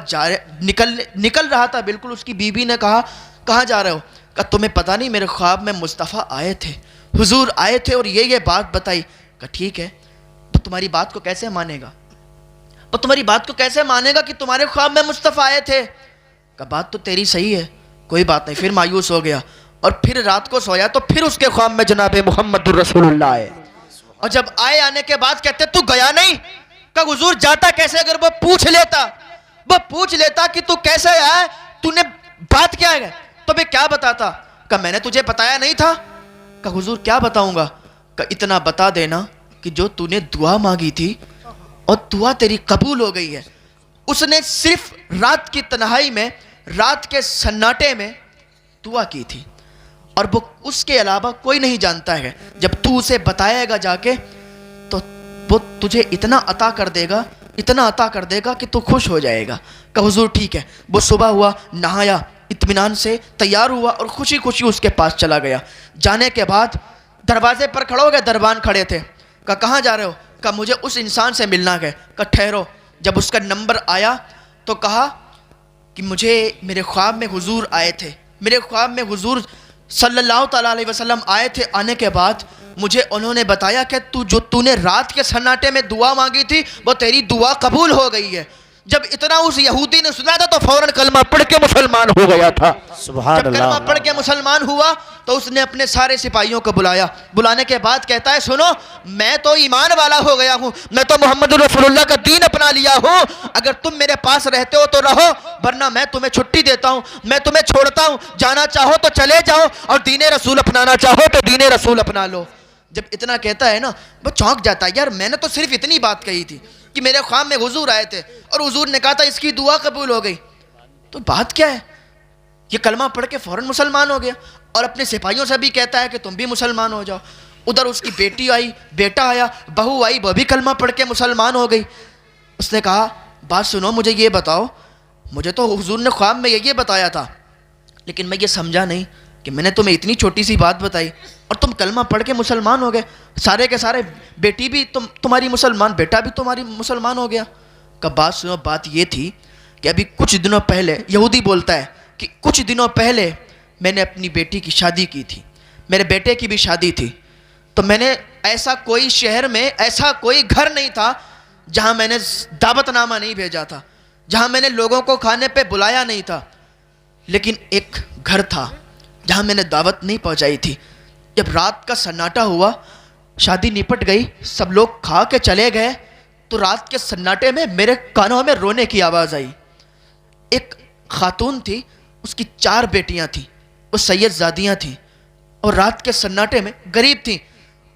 S1: نکل رہا تھا بالکل, اس کی بیوی نے کہا کہاں جا رہے ہو؟ کہا تمہیں پتہ نہیں میرے خواب میں مصطفیٰ آئے تھے, حضور آئے تھے اور یہ بات بتائی. کہا ٹھیک ہے, تو تمہاری بات کو کیسے مانے گا, اور تمہاری بات کو کیسے مانے گا کہ تمہارے خواب میں مصطفیٰ آئے تھے؟ کہا بات تو تیری صحیح ہے, کوئی بات نہیں. پھر مایوس ہو گیا اور پھر رات کو سویا تو پھر اس کے خواب میں جناب محمد الرسول اللہ آئے, اور جب آنے کے بعد کہتے تو گیا نہیں. کہا حضور جاتا کیسے؟ اگر وہ پوچھ لیتا کہ تو کیسے آیا, تو نے بات کیا ہے, تو میں کیا بتاتا؟ کہا میں نے تجھے بتایا نہیں تھا. کہا حضور کیا بتاؤں گا؟ کہا اتنا بتا دینا کہ جو تو نے دعا مانگی تھی اور دعا تیری قبول ہو گئی ہے. اس نے صرف رات کی تنہائی میں, رات کے سناٹے میں دعا کی تھی, اور وہ اس کے علاوہ کوئی نہیں جانتا ہے. جب تو اسے بتائے گا جا کے تو وہ تجھے اتنا عطا کر دے گا کہ تو خوش ہو جائے گا. کہ حضور ٹھیک ہے. وہ صبح ہوا, نہایا, اطمینان سے تیار ہوا اور خوشی خوشی اس کے پاس چلا گیا. جانے کے بعد دروازے پر کھڑے ہو گئے, دربان کھڑے تھے. کہا کہاں جا رہے ہو؟ کہا مجھے اس انسان سے ملنا ہے. کہا ٹھہرو. جب اس کا نمبر آیا تو کہا کہ مجھے میرے خواب میں حضور آئے تھے, میرے خواب میں حضور صلی اللہ تعالیٰ علیہ وسلم آئے تھے. آنے کے بعد مجھے انہوں نے بتایا کہ تو نے رات کے سناٹے میں دعا مانگی تھی, وہ تیری دعا قبول ہو گئی ہے. جب اتنا اس یہودی نے سنا تھا تو فوراً کلمہ پڑھ کے مسلمان ہو گیا تھا.
S2: سبحان
S1: جب
S2: اللہ.
S1: کلمہ پڑھ کے مسلمان ہوا تو اس نے اپنے سارے سپاہیوں کو بلایا. بلانے کے بعد کہتا ہے سنو, میں تو ایمان والا ہو گیا ہوں, میں تو محمد رسول اللہ کا دین اپنا لیا ہوں. اگر تم میرے پاس رہتے ہو تو رہو, ورنہ میں تمہیں چھٹی دیتا ہوں, میں تمہیں چھوڑتا ہوں. جانا چاہو تو چلے جاؤ اور دین رسول اپنانا چاہو تو دین رسول اپنا لو. جب اتنا کہتا ہے نا وہ چونک جاتا ہے, یار میں نے تو صرف اتنی بات کہی تھی کہ میرے خواب میں حضور آئے تھے اور حضور نے کہا تھا اس کی دعا قبول ہو گئی, تو بات کیا ہے؟ یہ کلمہ پڑھ کے فوراً مسلمان ہو گیا اور اپنے سپاہیوں سے بھی کہتا ہے کہ تم بھی مسلمان ہو جاؤ. ادھر اس کی بیٹی آئی, بیٹا آیا, بہو آئی, وہ بھی کلمہ پڑھ کے مسلمان ہو گئی. اس نے کہا بات سنو, مجھے یہ بتاؤ, مجھے تو حضور نے خواب میں یہ بتایا تھا, لیکن میں یہ سمجھا نہیں کہ میں نے تمہیں اتنی چھوٹی سی بات بتائی اور تم کلمہ پڑھ کے مسلمان ہو گئے. سارے کے سارے, بیٹی بھی تمہاری مسلمان, بیٹا بھی تمہاری مسلمان ہو گیا. کہ بات سنو, بات یہ تھی کہ ابھی کچھ دنوں پہلے, یہودی بولتا ہے کہ کچھ دنوں پہلے میں نے اپنی بیٹی کی شادی کی تھی, میرے بیٹے کی بھی شادی تھی. تو میں نے ایسا کوئی شہر میں ایسا کوئی گھر نہیں تھا جہاں میں نے دعوت نامہ نہیں بھیجا تھا, جہاں میں نے لوگوں کو کھانے پہ بلایا نہیں تھا. لیکن ایک گھر تھا جہاں میں نے دعوت نہیں پہنچائی تھی. جب رات کا سناٹا ہوا, شادی نپٹ گئی, سب لوگ کھا کے چلے گئے, تو رات کے سناٹے میں میرے کانوں میں رونے کی آواز آئی. ایک خاتون تھی, اس کی 4 بیٹیاں تھیں, وہ سید زادیاں تھیں, اور رات کے سناٹے میں غریب تھیں,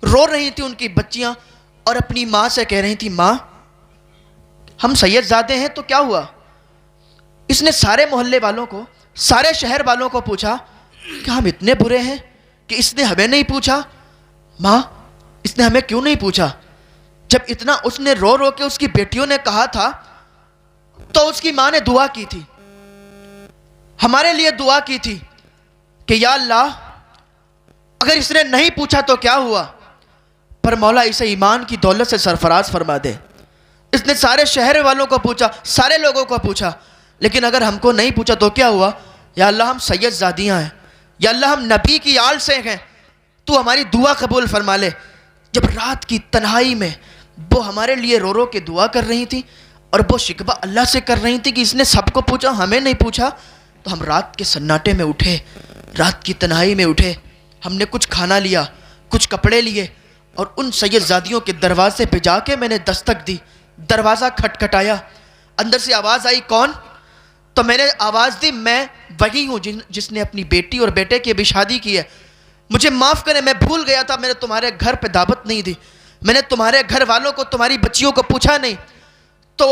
S1: رو رہی تھیں ان کی بچیاں, اور اپنی ماں سے کہہ رہی تھیں ماں ہم سید زادے ہیں تو کیا ہوا؟ اس نے سارے محلے والوں کو, سارے شہر والوں کو پوچھا کہ ہم اتنے برے ہیں کہ اس نے ہمیں نہیں پوچھا. ماں اس نے ہمیں کیوں نہیں پوچھا؟ جب اتنا اس نے رو رو کے اس کی بیٹیوں نے کہا تھا تو اس کی ماں نے دعا کی تھی, ہمارے لیے دعا کی تھی کہ یا اللہ اگر اس نے نہیں پوچھا تو کیا ہوا, پر مولا اسے ایمان کی دولت سے سرفراز فرما دے. اس نے سارے شہر والوں کو پوچھا, سارے لوگوں کو پوچھا, لیکن اگر ہم کو نہیں پوچھا تو کیا ہوا؟ یا اللہ ہم سید زادیاں ہیں, یا اللہ ہم نبی کی آل سے ہیں, تو ہماری دعا قبول فرما لے. جب رات کی تنہائی میں وہ ہمارے لیے رو رو کے دعا کر رہی تھی اور وہ شکوہ اللہ سے کر رہی تھی کہ اس نے سب کو پوچھا ہمیں نہیں پوچھا, تو ہم رات کے سناٹے میں اٹھے, رات کی تنہائی میں اٹھے, ہم نے کچھ کھانا لیا, کچھ کپڑے لیے, اور ان سید زادیوں کے دروازے پہ جا کے میں نے دستک دی. دروازہ کھٹکھٹایا, اندر سے آواز آئی کون؟ تو میں نے آواز دی میں وہی ہوں جس نے اپنی بیٹی اور بیٹے کی بھی شادی کی ہے, مجھے معاف کریں میں بھول گیا تھا, میں نے تمہارے گھر پہ دعوت نہیں دی, میں نے تمہارے گھر والوں کو, تمہاری بچیوں کو پوچھا نہیں. تو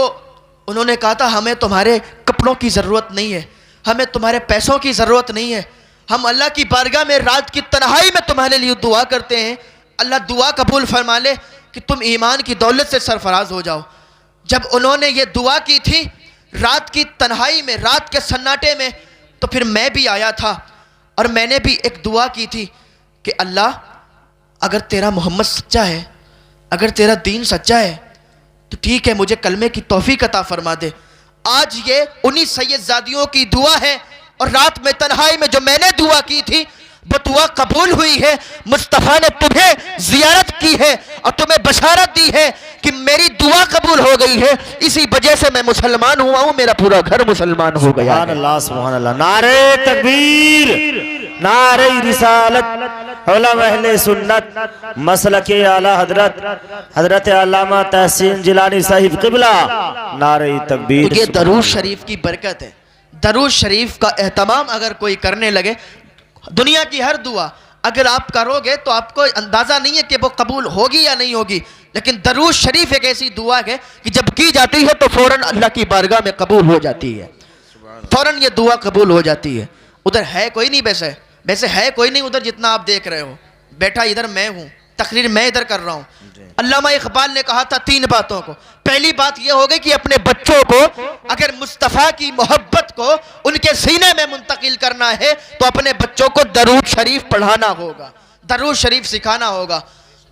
S1: انہوں نے کہا تھا ہمیں تمہارے کپڑوں کی ضرورت نہیں ہے, ہمیں تمہارے پیسوں کی ضرورت نہیں ہے, ہم اللہ کی بارگاہ میں رات کی تنہائی میں تمہارے لیے دعا کرتے ہیں, اللہ دعا قبول فرما لے کہ تم ایمان کی دولت سے سرفراز ہو جاؤ. جب انہوں نے یہ دعا کی تھی رات کی تنہائی میں, رات کے سناٹے میں, تو پھر میں بھی آیا تھا اور میں نے بھی ایک دعا کی تھی کہ اللہ اگر تیرا محمد سچا ہے, اگر تیرا دین سچا ہے تو ٹھیک ہے, مجھے کلمے کی توفیق عطا فرما دے. آج یہ انہی سید زادیوں کی دعا ہے, اور رات میں تنہائی میں جو میں نے دعا کی تھی وہ دعا قبول ہوئی ہے. مصطفیٰ نے تمہیں زیارت کی ہے اور تمہیں بشارت دی ہے کہ میری دعا قبول ہو گئی ہے, اسی وجہ سے میں مسلمان ہوا ہوں, میرا پورا گھر مسلمان ہو گیا.
S2: سبحان اللہ, سبحان اللہ. نعرہ تکبیر, نعرہ رسالت, علماء اہل سنت, مسلک اعلی حضرت حضرت علامہ تحسین جیلانی صاحب قبلہ, نعرہ تکبیر.
S1: یہ درود شریف کی برکت ہے. درود شریف کا اہتمام اگر کوئی کرنے لگے, دنیا کی ہر دعا اگر آپ کرو گے تو آپ کو اندازہ نہیں ہے کہ وہ قبول ہوگی یا نہیں ہوگی, لیکن درود شریف ایک ایسی دعا ہے کہ جب کی جاتی ہے تو فوراً اللہ کی بارگاہ میں قبول ہو جاتی ہے, فوراً یہ دعا قبول ہو جاتی ہے. ادھر ہے کوئی نہیں, ویسے ویسے ہے کوئی نہیں ادھر جتنا آپ دیکھ رہے ہو، بیٹھا ادھر میں ہوں، تقریر میں ادھر کر رہا ہوں. علامہ اقبال نے کہا تھا 3 باتوں کو. پہلی بات یہ ہوگی کہ اپنے بچوں کو اگر مصطفیٰ کی محبت کو ان کے سینے میں منتقل کرنا ہے تو اپنے بچوں کو درود شریف پڑھانا ہوگا، درود شریف سکھانا ہوگا.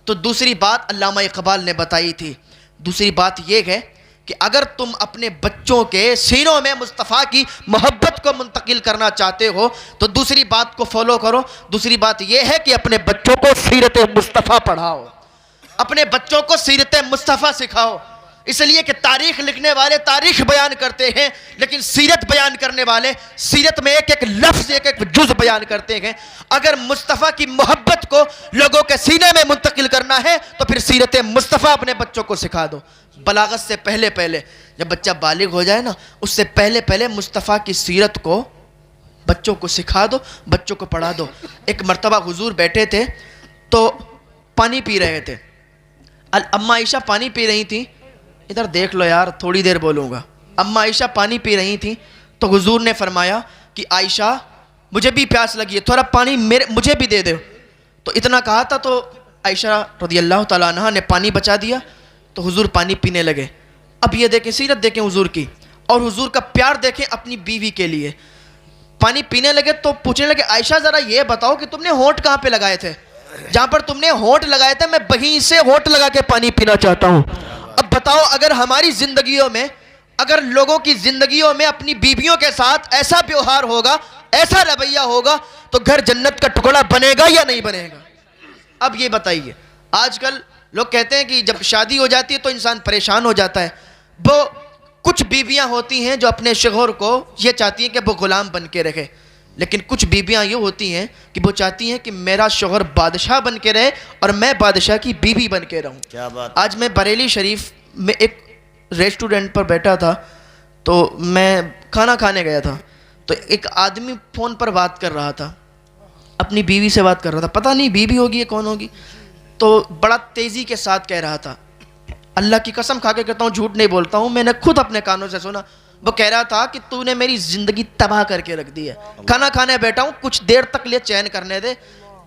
S1: تو دوسری بات علامہ اقبال نے بتائی تھی، دوسری بات یہ ہے کہ اگر تم اپنے بچوں کے سینوں میں مصطفیٰ کی محبت کو منتقل کرنا چاہتے ہو تو دوسری بات کو فالو کرو. دوسری بات یہ ہے کہ اپنے بچوں کو سیرت مصطفیٰ پڑھاؤ، اپنے بچوں کو سیرت مصطفیٰ سکھاؤ. اس لیے کہ تاریخ لکھنے والے تاریخ بیان کرتے ہیں لیکن سیرت بیان کرنے والے سیرت میں ایک ایک لفظ ایک ایک جز بیان کرتے ہیں. اگر مصطفیٰ کی محبت کو لوگوں کے سینے میں منتقل کرنا ہے تو پھر سیرت مصطفیٰ اپنے بچوں کو سکھا دو. بلاغت سے پہلے جب بچہ بالغ ہو جائے نا، اس سے پہلے مصطفیٰ کی سیرت کو بچوں کو سکھا دو، بچوں کو پڑھا دو. ایک مرتبہ حضور بیٹھے تھے تو پانی پی رہے تھے. اماں عائشہ پانی پی رہی تھیں، ادھر دیکھ لو یار تھوڑی دیر بولوں گا. اماں عائشہ پانی پی رہی تھیں تو حضور نے فرمایا کہ عائشہ مجھے بھی پیاس لگی ہے، تھوڑا پانی مجھے بھی دے دو. تو اتنا کہا تھا تو عائشہ رضی اللہ تعالیٰ عنہ نے پانی بچا دیا تو حضور پانی پینے لگے. اب یہ دیکھیں سیرت دیکھیں حضور کی، اور حضور کا پیار دیکھیں اپنی بیوی کے لیے. پانی پینے لگے تو پوچھنے لگے عائشہ ذرا یہ بتاؤ کہ تم نے ہونٹ کہاں پہ لگائے تھے؟ جہاں پر تم نے ہونٹ لگائے تھے میں وہیں سے ہونٹ لگا کے پانی پینا چاہتا ہوں. اب بتاؤ اگر ہماری زندگیوں میں، اگر لوگوں کی زندگیوں میں اپنی بیویوں کے ساتھ ایسا ویوہار ہوگا، ایسا رویہ ہوگا تو گھر جنت کا ٹکڑا بنے گا یا نہیں بنے گا؟ اب یہ بتائیے. آج کل لوگ کہتے ہیں کہ جب شادی ہو جاتی ہے تو انسان پریشان ہو جاتا ہے. وہ کچھ بیویاں ہوتی ہیں جو اپنے شوہر کو یہ چاہتی ہیں کہ وہ غلام بن کے رکھے، لیکن کچھ بیویاں یہ ہوتی ہیں کہ وہ چاہتی ہیں کہ میرا شوہر بادشاہ بن کے رہے اور میں بادشاہ کی بیوی بن کے رہوں.
S2: کیا بات.
S1: آج میں بریلی شریف میں ایک ریسٹورنٹ پر بیٹھا تھا تو میں کھانا کھانے گیا تھا تو ایک آدمی فون پر بات کر رہا تھا، اپنی بیوی سے بات کر رہا تھا. پتہ نہیں بیوی ہوگی یا کون ہوگی، تو بڑا تیزی کے ساتھ کہہ رہا تھا. اللہ کی قسم کھا کے کہتا ہوں، جھوٹ نہیں بولتا ہوں، میں نے خود اپنے کانوں سے سنا. وہ کہہ رہا تھا کہ تو نے میری زندگی تباہ کر کے رکھ دی ہے. کھانا کھانے بیٹھا ہوں، کچھ دیر تک لیے چین کرنے دے،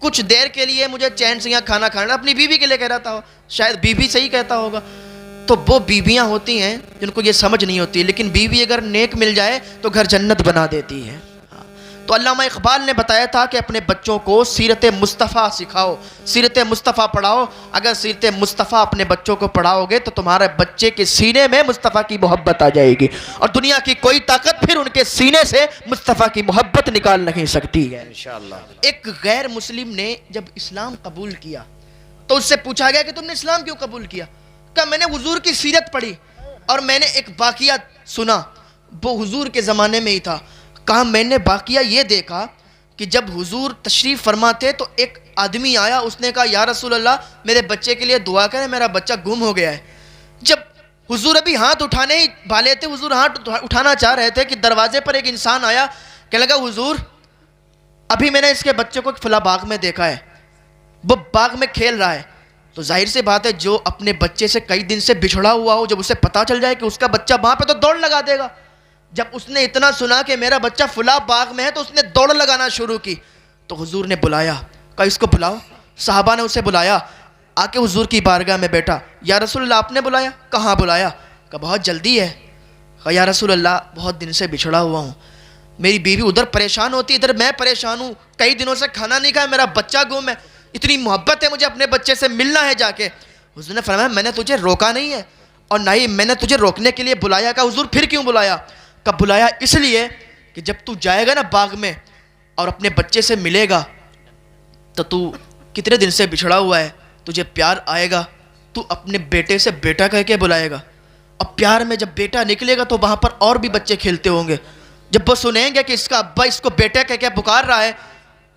S1: کچھ دیر کے لیے مجھے چین سے یہاں کھانا کھانا. اپنی بیوی کے لیے کہہ رہا تھا، شاید بیوی صحیح کہتا ہوگا. تو وہ بیویاں ہوتی ہیں جن کو یہ سمجھ نہیں ہوتی، لیکن بیوی اگر نیک مل جائے تو گھر جنت بنا دیتی ہے. تو علامہ اقبال نے بتایا تھا کہ اپنے بچوں کو سیرت مصطفیٰ سکھاؤ، سیرت مصطفیٰ پڑھاؤ. اگر سیرت مصطفیٰ اپنے بچوں کو پڑھاؤ گے تو تمہارے بچے کے سینے میں مصطفیٰ کی محبت آ جائے گی، اور دنیا کی کوئی طاقت پھر ان کے سینے سے مصطفیٰ کی محبت نکال نہیں سکتی ہے
S2: انشاءاللہ.
S1: ایک غیر مسلم نے جب اسلام قبول کیا تو اس سے پوچھا گیا کہ تم نے اسلام کیوں قبول کیا؟ کہا میں نے حضور کی سیرت پڑھی اور میں نے ایک واقعہ سنا، وہ حضور کے زمانے میں ہی تھا. کہا میں نے واقعہ یہ دیکھا کہ جب حضور تشریف فرما تھے تو ایک آدمی آیا، اس نے کہا یا رسول اللہ میرے بچے کے لیے دعا کریں، میرا بچہ گم ہو گیا ہے. جب حضور ابھی ہاتھ اٹھانے ہی والے تھے، حضور ہاتھ اٹھانا چاہ رہے تھے کہ دروازے پر ایک انسان آیا، کہنے لگا حضور ابھی میں نے اس کے بچے کو فلاں باغ میں دیکھا ہے، وہ باغ میں کھیل رہا ہے. تو ظاہر سی بات ہے جو اپنے بچے سے کئی دن سے بچھڑا ہوا ہو، جب اسے پتا چل جائے کہ اس کا بچہ وہاں پہ تو دوڑ لگا دے گا. جب اس نے اتنا سنا کہ میرا بچہ فلاں باغ میں ہے تو اس نے دوڑ لگانا شروع کی. تو حضور نے بلایا، کہا اس کو بلاؤ. صحابہ نے اسے بلایا، آ کے حضور کی بارگاہ میں بیٹھا. یا رسول اللہ آپ نے بلایا؟ کہاں بلایا؟ کہا بہت جلدی ہے. کہا یا رسول اللہ بہت دن سے بچھڑا ہوا ہوں، میری بیوی ادھر پریشان ہوتی، ادھر میں پریشان ہوں، کئی دنوں سے کھانا نہیں کھایا، میرا بچہ گم ہے، اتنی محبت ہے مجھے اپنے بچے سے ملنا ہے جا کے. حضور نے فرمایا میں نے تجھے روکا نہیں ہے اور نہ ہی میں نے تجھے روکنے کے لیے بلایا. کہا حضور پھر کیوں بلایا؟ کہا بلایا اس لیے کہ جب تو جائے گا نا باغ میں اور اپنے بچے سے ملے گا تو کتنے دن سے بچھڑا ہوا ہے، تجھے پیار آئے گا، تو اپنے بیٹے سے بیٹا کہہ کے بلائے گا. اور پیار میں جب بیٹا نکلے گا تو وہاں پر اور بھی بچے کھیلتے ہوں گے. جب وہ سنیں گے کہ اس کا ابا اس کو بیٹا کہہ کے پکار رہا ہے،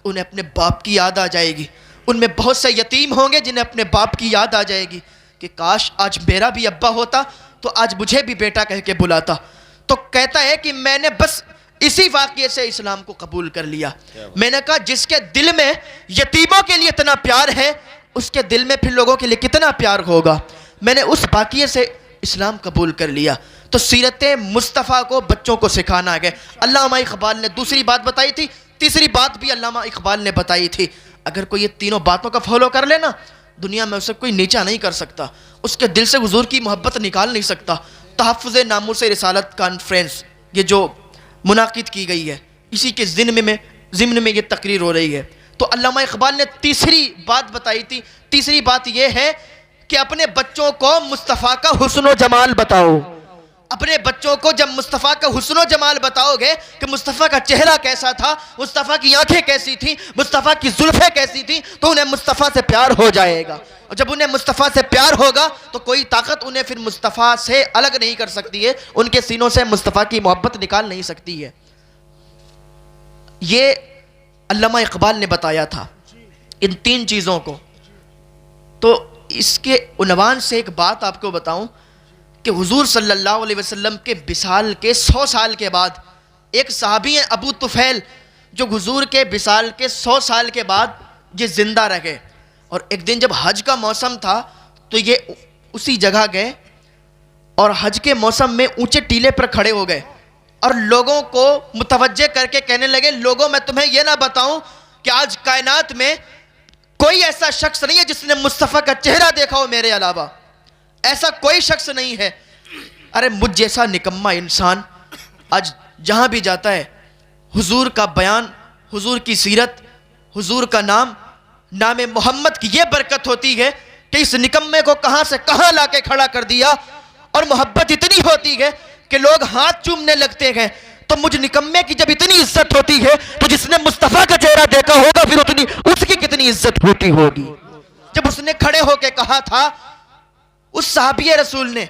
S1: انہیں اپنے باپ کی یاد آ جائے گی. ان میں بہت سے یتیم ہوں گے جنہیں اپنے باپ کی یاد آ جائے گی کہ کاش آج میرا بھی ابا ہوتا تو آج مجھے بھی بیٹا کہہ کے بلاتا. تو کہتا ہے کہ میں نے بس اسی واقعے سے اسلام کو قبول کر لیا. میں نے کہا جس کے دل میں یتیموں کے لیے اتنا پیار ہے اس کے دل میں پھر لوگوں کے لیے کتنا پیار ہوگا. میں نے اس واقعے سے اسلام قبول کر لیا. تو سیرت مصطفیٰ کو بچوں کو سکھانا ہے. علامہ اقبال نے دوسری بات بتائی تھی، تیسری بات بھی علامہ اقبال نے بتائی تھی، اگر کوئی یہ تینوں باتوں کا فالو کر لے نا، دنیا میں اسے کوئی نیچا نہیں کر سکتا، اس کے دل سے حضور کی محبت نکال نہیں سکتا۔ تحفظ ناموس رسالت کانفرنس یہ جو منعقد کی گئی ہے، اسی کے ضمن میں یہ تقریر ہو رہی ہے، تو علامہ اقبال نے تیسری بات بتائی تھی۔ تیسری بات یہ ہے کہ اپنے بچوں کو مصطفیٰ کا حسن و جمال بتاؤ۔ اپنے بچوں کو جب مصطفیٰ کا حسن و جمال بتاؤ گے کہ مصطفیٰ کا چہرہ کیسا تھا، مصطفیٰ کی آنکھیں کیسی تھیں، مصطفیٰ کی زلفیں کیسی تھیں، تو انہیں مصطفیٰ سے پیار ہو جائے گا، اور جب انہیں مصطفیٰ سے پیار ہوگا تو کوئی طاقت انہیں پھر مصطفیٰ سے الگ نہیں کر سکتی ہے، ان کے سینوں سے مصطفیٰ کی محبت نکال نہیں سکتی ہے۔ یہ علامہ اقبال نے بتایا تھا ان تین چیزوں کو۔ تو اس کے عنوان سے ایک بات آپ کو بتاؤں کہ حضور صلی اللہ علیہ وسلم کے وصال کے 100 سال کے بعد ایک صحابی ہیں ابو طفیل، جو حضور کے وصال کے 100 سال کے بعد یہ زندہ رہ گئے، اور ایک دن جب حج کا موسم تھا تو یہ اسی جگہ گئے اور حج کے موسم میں اونچے ٹیلے پر کھڑے ہو گئے اور لوگوں کو متوجہ کر کے کہنے لگے، لوگوں میں تمہیں یہ نہ بتاؤں کہ آج کائنات میں کوئی ایسا شخص نہیں ہے جس نے مصطفیٰ کا چہرہ دیکھا ہو میرے علاوہ، ایسا کوئی شخص نہیں ہے۔ ارے مجھ جیسا نکما انسان آج جہاں بھی جاتا ہے حضور کا بیان، حضور کی سیرت، حضور کا نام محمد کی یہ برکت ہوتی ہے کہ اس نکمے کو کہاں سے کہاں لا کے کھڑا کر دیا، اور محبت اتنی ہوتی ہے کہ لوگ ہاتھ چومنے لگتے ہیں۔ تو مجھ نکمے کی جب اتنی عزت ہوتی ہے تو جس نے مصطفیٰ کا چہرہ دیکھا ہوگا پھر اتنی اس کی کتنی عزت ہوتی ہوگی۔ جب اس نے کھڑے ہو کے کہا تھا اس صحابی رسول نے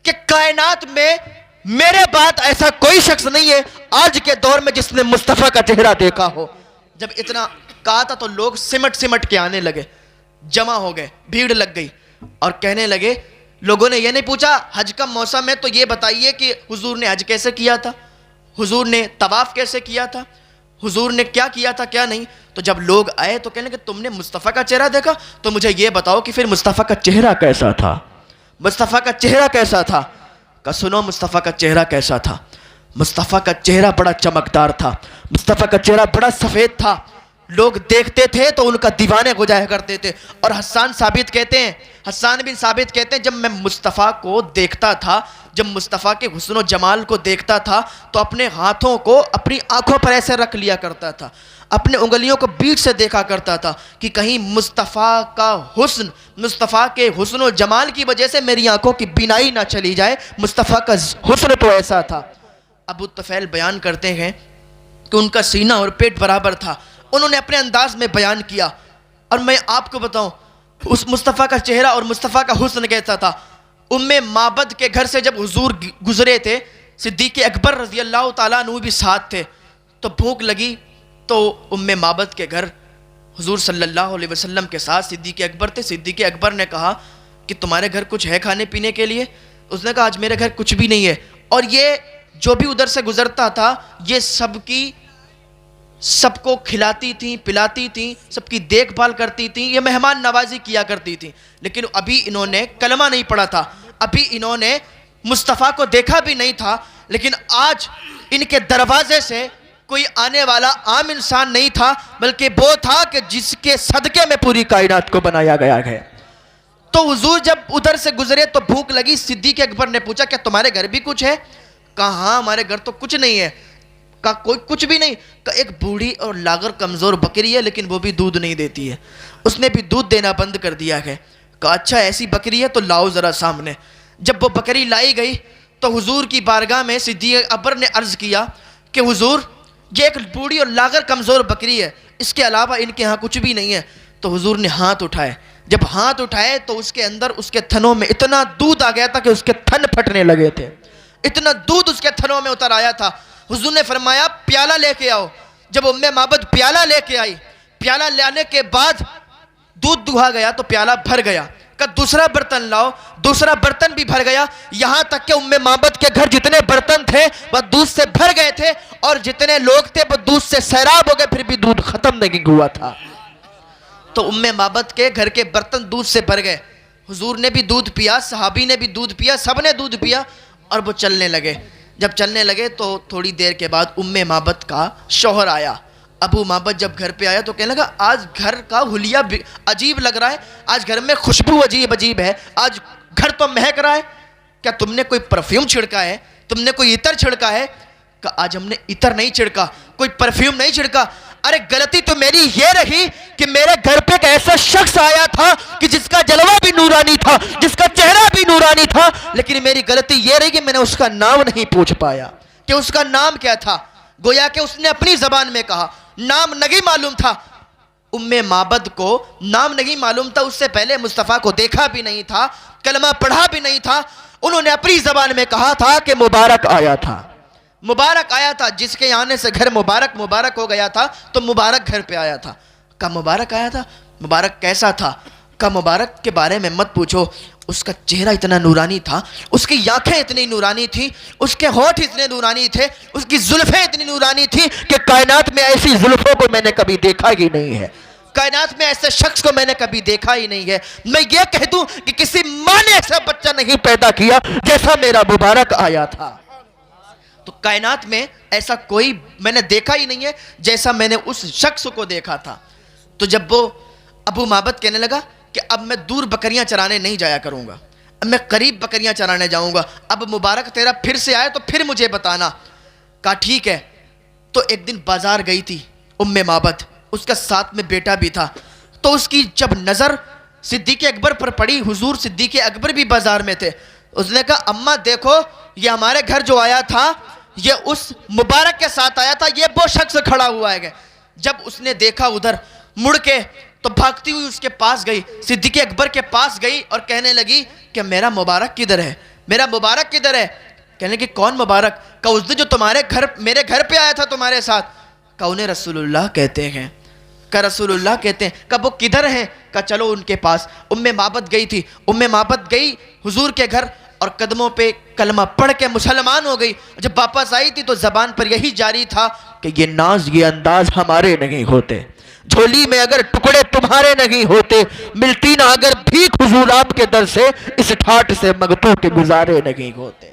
S1: کہ کائنات میں میرے بعد ایسا کوئی شخص نہیں ہے آج کے دور میں جس نے مصطفیٰ کا چہرہ دیکھا ہو، جب اتنا کہا تھا تو لوگ سمٹ کے آنے لگے، جمع ہو گئے، بھیڑ لگ گئی، اور کہنے لگے، لوگوں نے یہ نہیں پوچھا حج کا موسم ہے تو یہ بتائیے کہ حضور نے حج کیسے کیا تھا، حضور نے طواف کیسے کیا تھا، حضور نے کیا کیا تھا کیا نہیں۔ تو جب لوگ آئے تو کہنے لگے تم نے مصطفیٰ کا چہرہ دیکھا، تو مجھے یہ بتاؤ کہ پھر مصطفیٰ کا چہرہ کیسا تھا، مصطفیٰ کا چہرہ کیسا تھا۔ کہ سنو مصطفیٰ کا چہرہ کیسا تھا۔ مصطفیٰ کا چہرہ بڑا چمکدار تھا، مصطفیٰ کا چہرہ بڑا سفید تھا، لوگ دیکھتے تھے تو ان کا دیوانے ہو جایا کرتے تھے۔ اور حسان بن ثابت کہتے ہیں جب میں مصطفیٰ کو دیکھتا تھا، جب مصطفیٰ کے حسن و جمال کو دیکھتا تھا تو اپنے ہاتھوں کو اپنی آنکھوں پر ایسے رکھ لیا کرتا تھا، اپنے انگلیوں کو بیچ سے دیکھا کرتا تھا کہ کہیں مصطفیٰ کا حسن، مصطفیٰ کے حسن و جمال کی وجہ سے میری آنکھوں کی بینائی نہ چلی جائے، مصطفیٰ کا حسن تو ایسا تھا۔ ابو طفیل بیان کرتے ہیں کہ ان کا سینہ اور پیٹ برابر تھا، انہوں نے اپنے انداز میں بیان کیا۔ اور میں آپ کو بتاؤں اس مصطفیٰ کا چہرہ اور مصطفیٰ کا حسن کیسا تھا۔ معبد کے گھر سے جب حضور گزرے تھے، صدیق اکبر رضی اللہ تعالیٰ عنہ بھی ساتھ تھے، تو بھوک لگی تو معبد کے گھر حضور صلی اللہ علیہ وسلم کے ساتھ صدیق اکبر تھے۔ صدیق اکبر نے کہا کہ تمہارے گھر کچھ ہے کھانے پینے کے لیے؟ اس نے کہا آج میرے گھر کچھ بھی نہیں ہے۔ اور یہ جو بھی ادھر سے گزرتا تھا یہ سب کو کھلاتی تھیں، پلاتی تھیں، سب کی دیکھ بھال کرتی تھیں، یہ مہمان نوازی کیا کرتی تھیں۔ لیکن ابھی انہوں نے کلمہ نہیں پڑھا تھا، ابھی انہوں نے مصطفیٰ کو دیکھا بھی نہیں تھا، لیکن آج ان کے دروازے سے کوئی آنے والا عام انسان نہیں تھا، بلکہ وہ تھا کہ جس کے صدقے میں پوری کائنات کو بنایا گیا ہے۔ تو حضور جب ادھر سے گزرے تو بھوک لگی، صدیق اکبر نے پوچھا کیا تمہارے گھر بھی کچھ ہے؟ کہا ہاں ہمارے گھر تو کچھ نہیں ہے۔ کہا کوئی کچھ بھی نہیں؟ کہا ایک بوڑھی اور لاغر کمزور بکری ہے لیکن وہ بھی دودھ نہیں دیتی ہے، اس نے بھی دودھ دینا بند کر دیا ہے۔ کہا اچھا ایسی بکری ہے تو لاؤ ذرا سامنے۔ جب وہ بکری لائی گئی تو حضور کی بارگاہ میں صدیق اکبر نے عرض کیا کہ حضور یہ ایک بوڑھی اور لاغر کمزور بکری ہے، اس کے علاوہ ان کے ہاں کچھ بھی نہیں ہے۔ تو حضور نے ہاتھ اٹھائے، جب ہاتھ اٹھائے تو اس کے اندر اس کے تھنوں میں اتنا دودھ آ گیا تھا کہ اس کے تھن پھٹنے لگے تھے، اتنا دودھ اس کے تھنوں میں اتر آیا تھا۔ حضور نے فرمایا پیالہ لے کے آؤ۔ جب معبد پیالہ لے کے آئی، پیالہ لانے کے بعد دودھ دہا گیا تو پیالہ بھر گیا۔ کہ دوسرا برتن لاؤ، دوسرا برتن بھی بھر گیا، یہاں تک کہ معبد کے گھر جتنے برتن تھے وہ دودھ سے بھر گئے تھے، اور جتنے لوگ تھے وہ دودھ سے سیراب ہو گئے، پھر بھی دودھ ختم نہیں ہوا تھا۔ تو معبد کے گھر کے برتن دودھ سے بھر گئے، حضور نے بھی دودھ پیا، صحابی نے بھی دودھ پیا، سب نے دودھ پیا، اور وہ چلنے لگے۔ جب چلنے لگے تو تھوڑی دیر کے بعد معبد کا شوہر آیا، ابو مابد جب گھر پہ آیا تو کہنے لگا آج گھر کا حلیہ عجیب لگ رہا ہے، آج گھر میں خوشبو عجیب ہے، آج گھر تو مہک رہا ہے، کیا تم نے کوئی پرفیوم چھڑکا ہے، تم نے کوئی عطر چھڑکا ہے؟ کہ آج ہم نے عطر نہیں چھڑکا، کوئی پرفیوم نہیں چھڑکا۔ ارے غلطی تو میری یہ رہی کہ میرے گھر پہ ایک ایسا شخص آیا تھا کہ جس کا جلوہ بھی نورانی تھا، جس کا چہرہ بھی نورانی تھا، لیکن میری غلطی یہ رہی کہ میں نے اس کا نام نہیں پوچھ پایا کہ اس کا نام کیا تھا۔ گویا کہ اس نے اپنی زبان میں کہا، نام نہیں معلوم تھا۔ ام معبد کو نام نہیں معلوم تھا، اس سے پہلے مصطفیٰ کو دیکھا بھی نہیں تھا، کلمہ پڑھا بھی نہیں تھا۔ انہوں نے اپنی زبان میں کہا تھا کہ مبارک آیا تھا، مبارک آیا تھا، جس کے آنے سے گھر مبارک ہو گیا تھا، تو مبارک گھر پہ آیا تھا۔ کہا مبارک آیا تھا، مبارک کیسا تھا؟ کہا مبارک کے بارے میں مت پوچھو، اس کا چہرہ اتنا نورانی تھا، اس کی آنکھیں اتنی نورانی تھی، اس کے ہونٹ اتنے نورانی تھے، اس کی زلفیں اتنی نورانی تھی کہ کائنات میں ایسی زلفوں کو میں نے کبھی دیکھا ہی نہیں ہے، کائنات میں ایسے شخص کو میں نے کبھی دیکھا ہی نہیں ہے۔ میں یہ کہہ دوں کہ کسی ماں نے ایسا بچہ نہیں پیدا کیا جیسا میرا مبارک آیا تھا۔ تو کائنات میں ایسا کوئی میں نے دیکھا ہی نہیں ہے جیسا میں نے اس شخص کو دیکھا تھا۔ تو جب وہ ابو معبد کہنے لگا کہ اب میں دور بکریاں چرانے نہیں جایا کروں گا، اب میں قریب بکریاں چرانے جاؤں گا، اب مبارک تیرا پھر سے آئے تو پھر مجھے بتانا۔ کہا ٹھیک ہے۔ تو ایک دن بازار گئی تھی ام معبد، اس کا ساتھ میں بیٹا بھی تھا، تو اس کی جب نظر صدیق اکبر پر پڑی، حضور صدیق اکبر بھی بازار میں تھے، اس نے کہا اماں دیکھو یہ ہمارے گھر جو آیا تھا یہ اس مبارک کے ساتھ آیا تھا، یہ وہ شخص کھڑا ہوا ہے۔ جب اس نے دیکھا ادھر مڑ کے تو بھاگتی ہوئی اس کے پاس گئی، صدیق اکبر کے پاس گئی اور کہنے لگی کہ میرا مبارک کدھر ہے، میرا مبارک کدھر ہے؟ کہنے لگی کون مبارک؟ کہا اس دن جو میرے گھر پہ آیا تھا تمہارے ساتھ۔ کہا انہیں رسول اللہ کہتے ہیں۔ کہا رسول اللہ کہتے ہیں؟ کہا وہ کدھر ہیں؟ کہا چلو ان کے پاس۔ ام معبد گئی تھی، ام معبد گئی حضور کے گھر اور قدموں پہ کلمہ پڑھ کے مسلمان ہو گئی۔ جب واپس آئی تھی تو زبان پر یہی جاری تھا کہ یہ ناز یہ انداز ہمارے نہیں ہوتے، جھولی میں اگر ٹکڑے تمہارے نہیں ہوتے، ملتی نہ اگر بھیک حضور آپ کے در سے، اس ٹھاٹ سے مگتوں کے گزارے نہیں ہوتے۔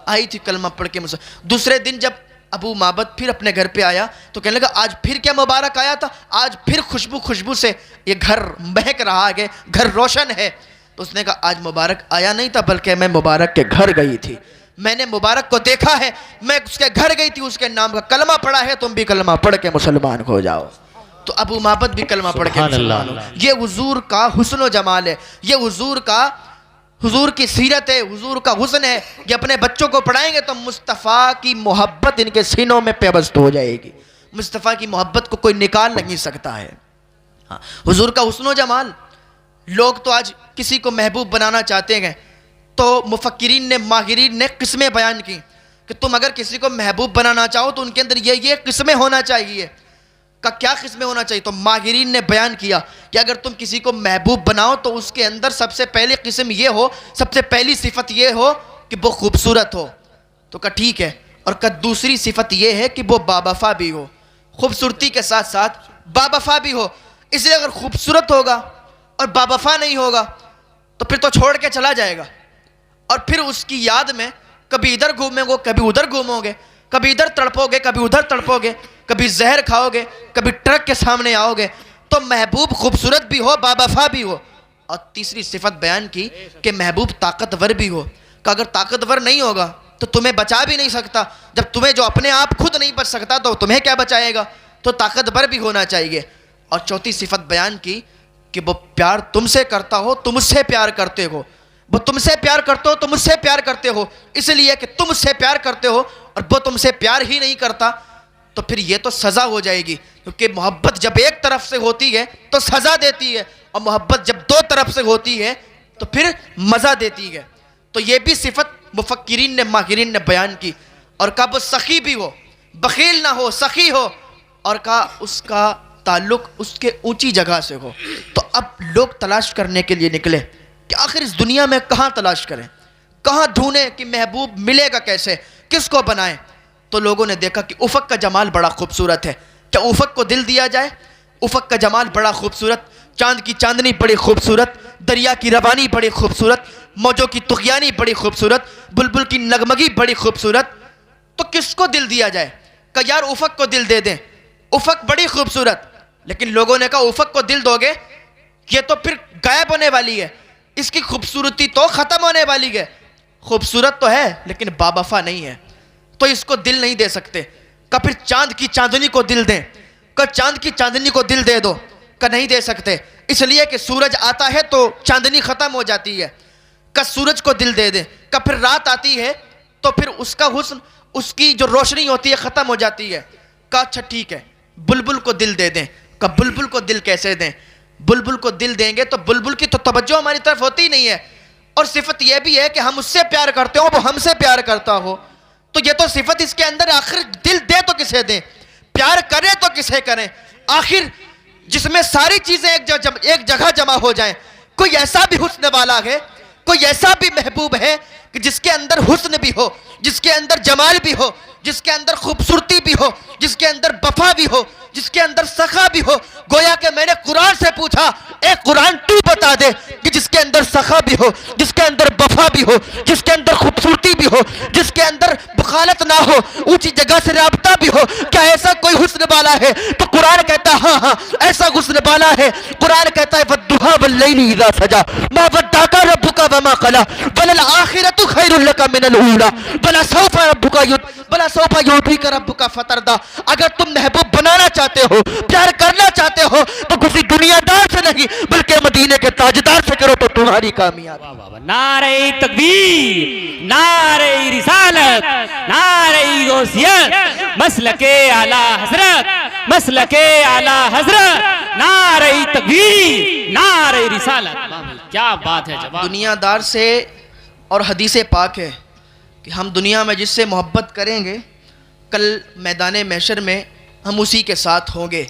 S1: آئی تھی کلمہ پڑھ کے دوسرے دن جب ابو معبد پھر اپنے گھر پہ آیا تو کہنے لگا آج پھر کیا مبارک آیا تھا، آج پھر خوشبو سے یہ گھر مہک رہا ہے، گھر روشن ہے۔ تو اس نے کہا آج مبارک آیا نہیں تھا بلکہ میں مبارک کے گھر گئی تھی، میں نے مبارک کو دیکھا ہے، میں اس کے گھر گئی تھی، اس کے نام کا کلمہ پڑھا ہے، تم بھی کلمہ پڑھ کے مسلمان ہو جاؤ۔ تو ابو معبد بھی کلمہ پڑھ کے مسلمان ہو۔ یہ حضور کا حسن و جمال ہے، یہ حضور کی سیرت ہے، حضور کا حسن ہے۔ یہ اپنے بچوں کو پڑھائیں گے تو مصطفیٰ کی محبت ان کے سینوں میں پیوست ہو جائے گی، مصطفیٰ کی محبت کو کوئی نکال نہیں سکتا ہے۔ حضور کا حسن و جمال، لوگ تو آج کسی کو محبوب بنانا چاہتے ہیں تو مفکرین نے ماہرین نے قسمیں بیان کی کہ تم اگر کسی کو محبوب بنانا چاہو تو ان کے اندر یہ قسمیں ہونا چاہیے۔ کا کیا قسمیں ہونا چاہیے؟ تو ماہرین نے بیان کیا کہ اگر تم کسی کو محبوب بناؤ تو اس کے اندر سب سے پہلی قسم یہ ہو، سب سے پہلی صفت یہ ہو کہ وہ خوبصورت ہو۔ تو کہا ٹھیک ہے، اور کہا دوسری صفت یہ ہے کہ وہ باوفا بھی ہو، خوبصورتی کے ساتھ ساتھ باوفا بھی ہو۔ اس لیے اگر خوبصورت ہوگا اور باوفا نہیں ہوگا تو پھر تو چھوڑ کے چلا جائے گا، اور پھر اس کی یاد میں کبھی ادھر گھومیں گے کبھی ادھر گھومو گے، کبھی ادھر تڑپو گے کبھی ادھر تڑپو گے، کبھی زہر کھاؤ گے کبھی ٹرک کے سامنے آؤ گے۔ تو محبوب خوبصورت بھی ہو باوفا بھی ہو۔ اور تیسری صفت بیان کی کہ محبوب طاقتور بھی ہو، کہ اگر طاقتور نہیں ہوگا تو تمہیں بچا بھی نہیں سکتا، جب تمہیں جو اپنے آپ خود نہیں بچ سکتا تو تمہیں کیا بچائے گا، تو طاقتور بھی ہونا چاہیے۔ اور چوتھی صفت بیان کی کہ وہ پیار تم سے کرتا ہو، تم اس سے پیار کرتے ہو، وہ تم سے پیار کرتے ہو، تم اس سے پیار کرتے ہو، اس لیے کہ تم اس سے پیار کرتے ہو اور وہ تم سے پیار ہی نہیں کرتا تو پھر یہ تو سزا ہو جائے گی، کیونکہ محبت جب ایک طرف سے ہوتی ہے تو سزا دیتی ہے، اور محبت جب دو طرف سے ہوتی ہے تو پھر مزہ دیتی ہے۔ تو یہ بھی صفت مفکرین نے ماہرین نے بیان کی، اور کہا وہ سخی بھی ہو، بخیل نہ ہو، سخی ہو، اور کہا اس کا تعلق اس کے اونچی جگہ سے ہو۔ تو اب لوگ تلاش کرنے کے لیے نکلے کہ آخر اس دنیا میں کہاں تلاش کریں، کہاں ڈھونڈیں کہ محبوب ملے گا کیسے، کس کو بنائیں۔ تو لوگوں نے دیکھا کہ افق کا جمال بڑا خوبصورت ہے، کیا افق کو دل دیا جائے؟ افق کا جمال بڑا خوبصورت، چاند کی چاندنی بڑی خوبصورت، دریا کی روانی بڑی خوبصورت، موجوں کی طغیانی بڑی خوبصورت، بلبل کی نغمگی بڑی خوبصورت۔ تو کس کو دل دیا جائے؟ کہ یار افق کو دل دے دیں، افق بڑی خوبصورت، لیکن لوگوں نے کہا افق کو دل دو گے یہ تو پھر غائب ہونے والی ہے، اس کی خوبصورتی تو ختم ہونے والی ہے، خوبصورت تو ہے لیکن باوفا نہیں ہے، تو اس کو دل نہیں دے سکتے۔ کہ پھر چاند کی چاندنی کو دل دیں، کہ چاند کی چاندنی کو دل دے دو، کہ نہیں دے سکتے، اس لیے کہ سورج آتا ہے تو چاندنی ختم ہو جاتی ہے، کہ سورج کو دل دے دیں، کہ پھر رات آتی ہے تو پھر اس کا حسن، اس کی جو روشنی ہوتی ہے ختم ہو جاتی ہے، کہ اچھا ٹھیک ہے بلبل کو دل دے دیں، کہ بلبل کو دل کیسے دیں، بلبل کو دل دیں گے تو بلبل کی تو توجہ ہماری طرف ہوتی نہیں ہے، اور صفت یہ بھی ہے کہ ہم اس سے پیار کرتے ہوں وہ ہم سے پیار کرتا ہو، تو یہ تو صفت اس کے اندر آخر دل دے تو کسے دیں، پیار کرے تو کسے کریں، آخر جس میں ساری چیزیں ایک جگہ جمع ہو جائیں، کوئی ایسا بھی حسن والا ہے، کوئی ایسا بھی محبوب ہے کہ جس کے اندر حسن بھی ہو، جس کے اندر جمال بھی ہو، جس کے اندر خوبصورتی بھی ہو، جس کے اندر وفا بھی ہو، جس کے اندر سخا بھی ہو۔ گویا کہ میں نے قرآن سے پوچھا اے قرآن تو بتا دے کہ جس کے اندر سخا بھی ہو، جس کے اندر وفا بھی ہو، جس کے اندر خوبصورتی بھی ہو، جس کے اندر بخالت نہ ہو، اونچی جگہ سے رابطہ بھی ہو، کیا ایسا کوئی حسن والا ہے؟ تو قرآن کہتا ہے ہاں ہاں ایسا حسن والا ہے۔ قرآن کہتا ہے وَالضُّحَىٰ وَاللَّيْلِ إِذَا سَجَىٰ مَا وَدَّعَكَ رَبُّكَ وَمَا قَلَىٰ وَلَلْآخِرَةُ خَيْرٌ لَكَ مِنَ الْأُولَىٰ وَلَسَوْفَ يُعْطِيكَ رَبُّكَ فَتَرْضَىٰ۔ اگر تم محبوب بنانا چاہتے ہو، پیار کرنا چاہتے ہو تو کسی دنیا دار سے نہیں بلکہ مدینے کے تاجدار سے کرو تو تمہاری کامیابی۔
S3: نعرہ تکبیر، نعرہ رسالت، نعرہ غوثیت، مسلک اعلیٰ حضرت، مسلک اعلیٰ حضرت، نعرہ تکبیر، نعرہ رسالت۔ کیا بات ہے جواب۔
S1: دنیا دار سے، اور حدیث پاک ہے کہ ہم دنیا میں جس سے محبت کریں گے کل میدان محشر میں ہم اسی کے ساتھ ہوں گے۔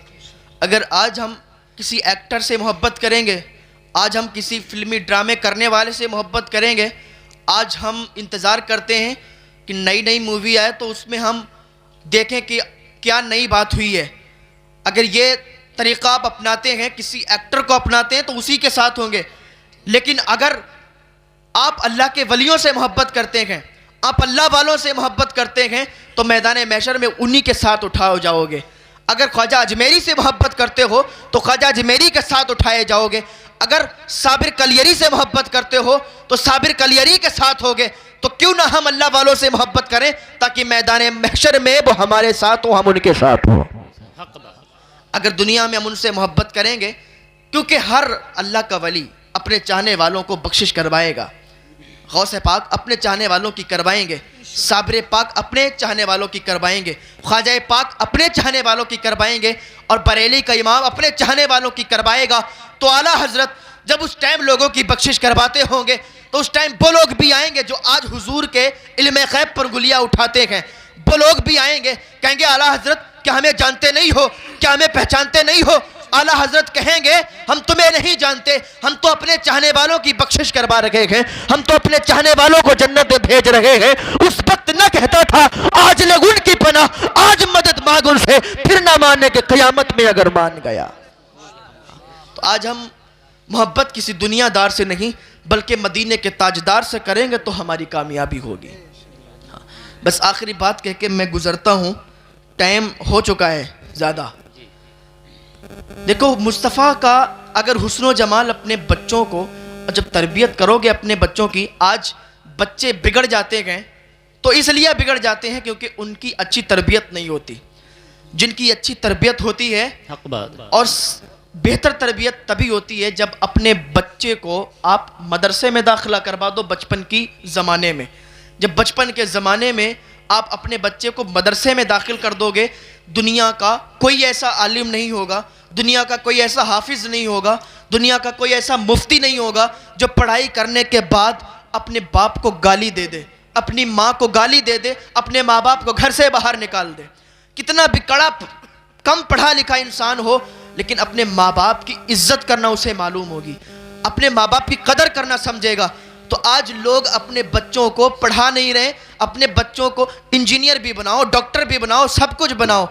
S1: اگر آج ہم کسی ایکٹر سے محبت کریں گے، آج ہم کسی فلمی ڈرامے کرنے والے سے محبت کریں گے، آج ہم انتظار کرتے ہیں کہ نئی نئی مووی آئے تو اس میں ہم دیکھیں کہ کیا نئی بات ہوئی ہے۔ اگر یہ طریقہ آپ اپناتے ہیں، کسی ایکٹر کو اپناتے ہیں تو اسی کے ساتھ ہوں گے، لیکن اگر آپ اللہ کے ولیوں سے محبت کرتے ہیں، آپ اللہ والوں سے محبت کرتے ہیں تو میدان محشر میں انہی کے ساتھ اٹھائے جاؤ گے۔ اگر خواجہ اجمیری سے محبت کرتے ہو تو خواجہ اجمیری کے ساتھ اٹھائے جاؤ گے، اگر صابر کلیری سے محبت کرتے ہو تو صابر کلیری کے ساتھ ہوگے، تو کیوں نہ ہم اللہ والوں سے محبت کریں تاکہ میدان محشر میں وہ ہمارے ساتھ ہوں، ہم ان کے ساتھ ہوں۔ اگر دنیا میں ہم ان سے محبت کریں گے، کیونکہ ہر اللہ کا ولی اپنے چاہنے والوں کو بخشش کروائے گا، غوث پاک اپنے چاہنے والوں کی کروائیں گے، صابر پاک اپنے چاہنے والوں کی کروائیں گے، خواجہ پاک اپنے چاہنے والوں کی کروائیں گے، اور بریلی کا امام اپنے چاہنے والوں کی کروائے گا۔ تو اعلیٰ حضرت جب اس ٹائم لوگوں کی بخشش کرواتے ہوں گے تو اس ٹائم وہ لوگ بھی آئیں گے جو آج حضور کے علم غیب پر گلیاں اٹھاتے ہیں، وہ لوگ بھی آئیں گے، کہیں گے اعلیٰ حضرت کیا ہمیں جانتے نہیں ہو، کیا ہمیں پہچانتے نہیں ہو؟ اعلیٰ حضرت کہیں گے ہم تمہیں نہیں جانتے، ہم تو اپنے چاہنے والوں کی بخشش کروا رہے ہیں، ہم تو اپنے چاہنے والوں کو جنت میں بھیج رہے ہیں۔ اس وقت نہ کہتا تھا آج لگ ان کی پناہ، آج مدد مانگ ان سے، پھر نہ ماننے کے قیامت میں اگر مان گیا۔ تو آج ہم محبت کسی دنیا دار سے نہیں بلکہ مدینے کے تاجدار سے کریں گے تو ہماری کامیابی ہوگی۔ بس آخری بات کہہ کے میں گزرتا ہوں، ٹائم ہو چکا ہے زیادہ۔ دیکھو مصطفیٰ کا اگر حسن و جمال اپنے بچوں کو جب تربیت کرو گے اپنے بچوں کی، آج بچے بگڑ جاتے ہیں تو اس لیے بگڑ جاتے ہیں کیونکہ ان کی اچھی تربیت نہیں ہوتی۔ جن کی اچھی تربیت ہوتی ہے اور بہتر تربیت تبھی ہوتی ہے جب اپنے بچے کو آپ مدرسے میں داخلہ کروا دو بچپن کی زمانے میں۔ جب بچپن کے زمانے میں آپ اپنے بچے کو مدرسے میں داخل کر دو گے، دنیا کا کوئی ایسا عالم نہیں ہوگا، دنیا کا کوئی ایسا حافظ نہیں ہوگا، دنیا کا کوئی ایسا مفتی نہیں ہوگا جو پڑھائی کرنے کے بعد اپنے باپ کو گالی دے دے، اپنی ماں کو گالی دے دے، اپنے ماں باپ کو گھر سے باہر نکال دے۔ کتنا بھی کڑا کم پڑھا لکھا انسان ہو لیکن اپنے ماں باپ کی عزت کرنا اسے معلوم ہوگی، اپنے ماں باپ کی قدر کرنا سمجھے گا۔ تو آج لوگ اپنے بچوں کو پڑھا نہیں رہے، اپنے بچوں کو انجینئر بھی بناؤ، ڈاکٹر بھی بناؤ، سب کچھ بناؤ،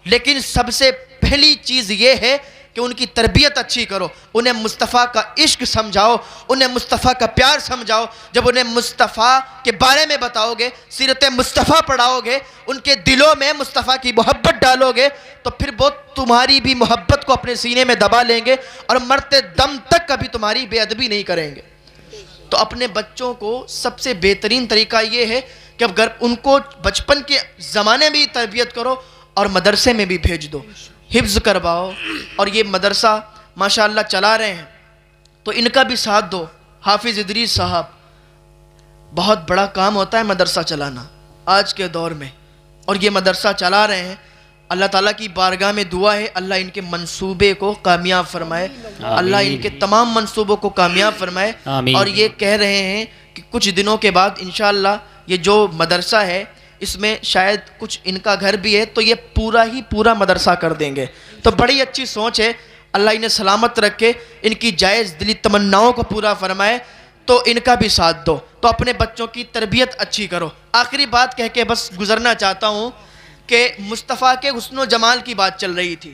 S1: لیکن سب سے پہلی چیز یہ ہے کہ ان کی تربیت اچھی کرو، انہیں مصطفیٰ کا عشق سمجھاؤ، انہیں مصطفیٰ کا پیار سمجھاؤ۔ جب انہیں مصطفیٰ کے بارے میں بتاؤ گے، سیرت مصطفیٰ پڑھاؤ گے، ان کے دلوں میں مصطفیٰ کی محبت ڈالو گے تو پھر وہ تمہاری بھی محبت کو اپنے سینے میں دبا لیں گے اور مرتے دم تک کبھی تمہاری بے ادبی نہیں کریں گے۔ تو اپنے بچوں کو سب سے بہترین طریقہ یہ ہے کہ اب ان کو بچپن کے زمانے میں تربیت کرو اور مدرسے میں بھی بھیج دو، حفظ کرواؤ۔ اور یہ مدرسہ ماشاءاللہ چلا رہے ہیں تو ان کا بھی ساتھ دو۔ حافظ ادریس صاحب، بہت بڑا کام ہوتا ہے مدرسہ چلانا آج کے دور میں، اور یہ مدرسہ چلا رہے ہیں۔ اللہ تعالیٰ کی بارگاہ میں دعا ہے اللہ ان کے منصوبے کو کامیاب فرمائے، اللہ ان کے تمام منصوبوں کو کامیاب فرمائے۔ اور یہ کہہ رہے ہیں کہ کچھ دنوں کے بعد انشاءاللہ یہ جو مدرسہ ہے اس میں شاید کچھ ان کا گھر بھی ہے تو یہ پورا مدرسہ کر دیں گے۔ تو بڑی اچھی سوچ ہے، اللہ انہیں سلامت رکھے، ان کی جائز دلی تمناؤں کو پورا فرمائے۔ تو ان کا بھی ساتھ دو، تو اپنے بچوں کی تربیت اچھی کرو۔ آخری بات کہہ کے بس گزرنا چاہتا ہوں کہ مصطفیٰ کے حسن و جمال کی بات چل رہی تھی،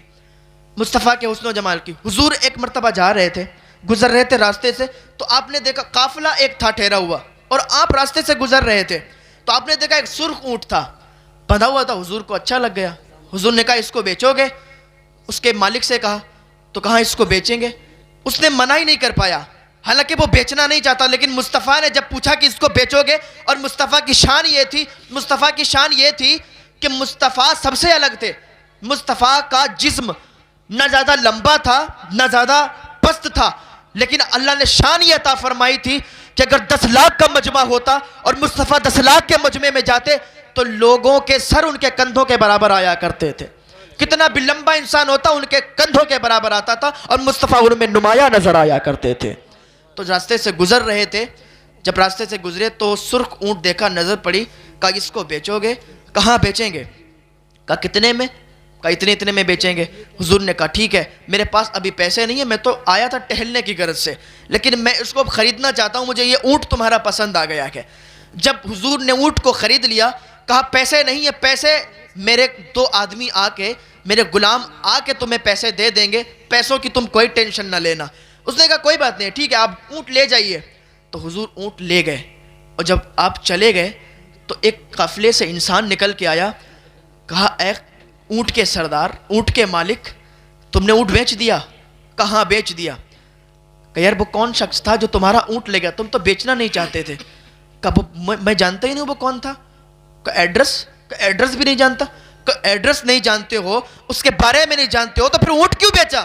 S1: مصطفیٰ کے حسن و جمال کی۔ حضور ایک مرتبہ جا رہے تھے، گزر رہے تھے راستے سے، تو آپ نے دیکھا قافلہ ایک تھا ٹھہرا ہوا اور آپ راستے سے گزر رہے تھے، تو آپ نے دیکھا ایک سرخ اونٹ تھا بندھا ہوا تھا۔ حضور کو اچھا لگ گیا، حضور نے کہا اس کو بیچو گے؟ اس کے مالک سے کہا، تو کہا اس کو بیچیں گے۔ اس نے منع ہی نہیں کر پایا، حالانکہ وہ بیچنا نہیں چاہتا، لیکن مصطفیٰ نے جب پوچھا کہ اس کو بیچو گے، اور مصطفیٰ کی شان یہ تھی کہ مصطفیٰ سب سے الگ تھے۔ مصطفیٰ کا جسم نہ زیادہ لمبا تھا نہ زیادہ پست تھا، لیکن اللہ نے شان یہ عطا فرمائی تھی کہ اگر 10 لاکھ کا مجمع ہوتا اور مصطفیٰ 10 لاکھ کے مجمع میں جاتے تو لوگوں کے سر ان کے کندھوں کے برابر آیا کرتے تھے۔ کتنا بھی لمبا انسان ہوتا ان کے کندھوں کے برابر آتا تھا، اور مصطفیٰ ان میں نمایاں نظر آیا کرتے تھے۔ تو راستے سے گزر رہے تھے، جب راستے سے گزرے تو سرخ اونٹ دیکھا، نظر پڑی، کہا اس کو بیچو گے؟ کہاں بیچیں گے؟ کہا کتنے میں؟ کہا اتنے میں بیچیں گے۔ حضور نے کہا ٹھیک ہے، میرے پاس ابھی پیسے نہیں ہیں، میں تو آیا تھا ٹہلنے کی غرض سے، لیکن میں اس کو خریدنا چاہتا ہوں، مجھے یہ اونٹ تمہارا پسند آ گیا ہے۔ جب حضور نے اونٹ کو خرید لیا، کہا پیسے نہیں ہیں، پیسے میرے 2 آدمی آ کے، میرے غلام آ کے تمہیں پیسے دے دیں گے، پیسوں کی تم کوئی ٹینشن نہ لینا۔ اس نے کہا کوئی بات نہیں، ٹھیک ہے آپ اونٹ لے جائیے۔ تو حضور اونٹ لے گئے، اور جب آپ چلے گئے تو ایک قافلے سے انسان نکل کے آیا، کہا اے اونٹ کے سردار، اونٹ کے مالک، تم نے اونٹ بیچ دیا؟ کہاں بیچ دیا؟ کہ یار وہ کون شخص تھا جو تمہارا اونٹ لے گیا، تم تو بیچنا نہیں چاہتے تھے؟ کہا میں جانتا ہی نہیں وہ کون تھا۔ کہ ایڈریس بھی نہیں جانتا؟ کہ ایڈریس نہیں جانتے ہو، اس کے بارے میں نہیں جانتے ہو، تو پھر اونٹ کیوں بیچا؟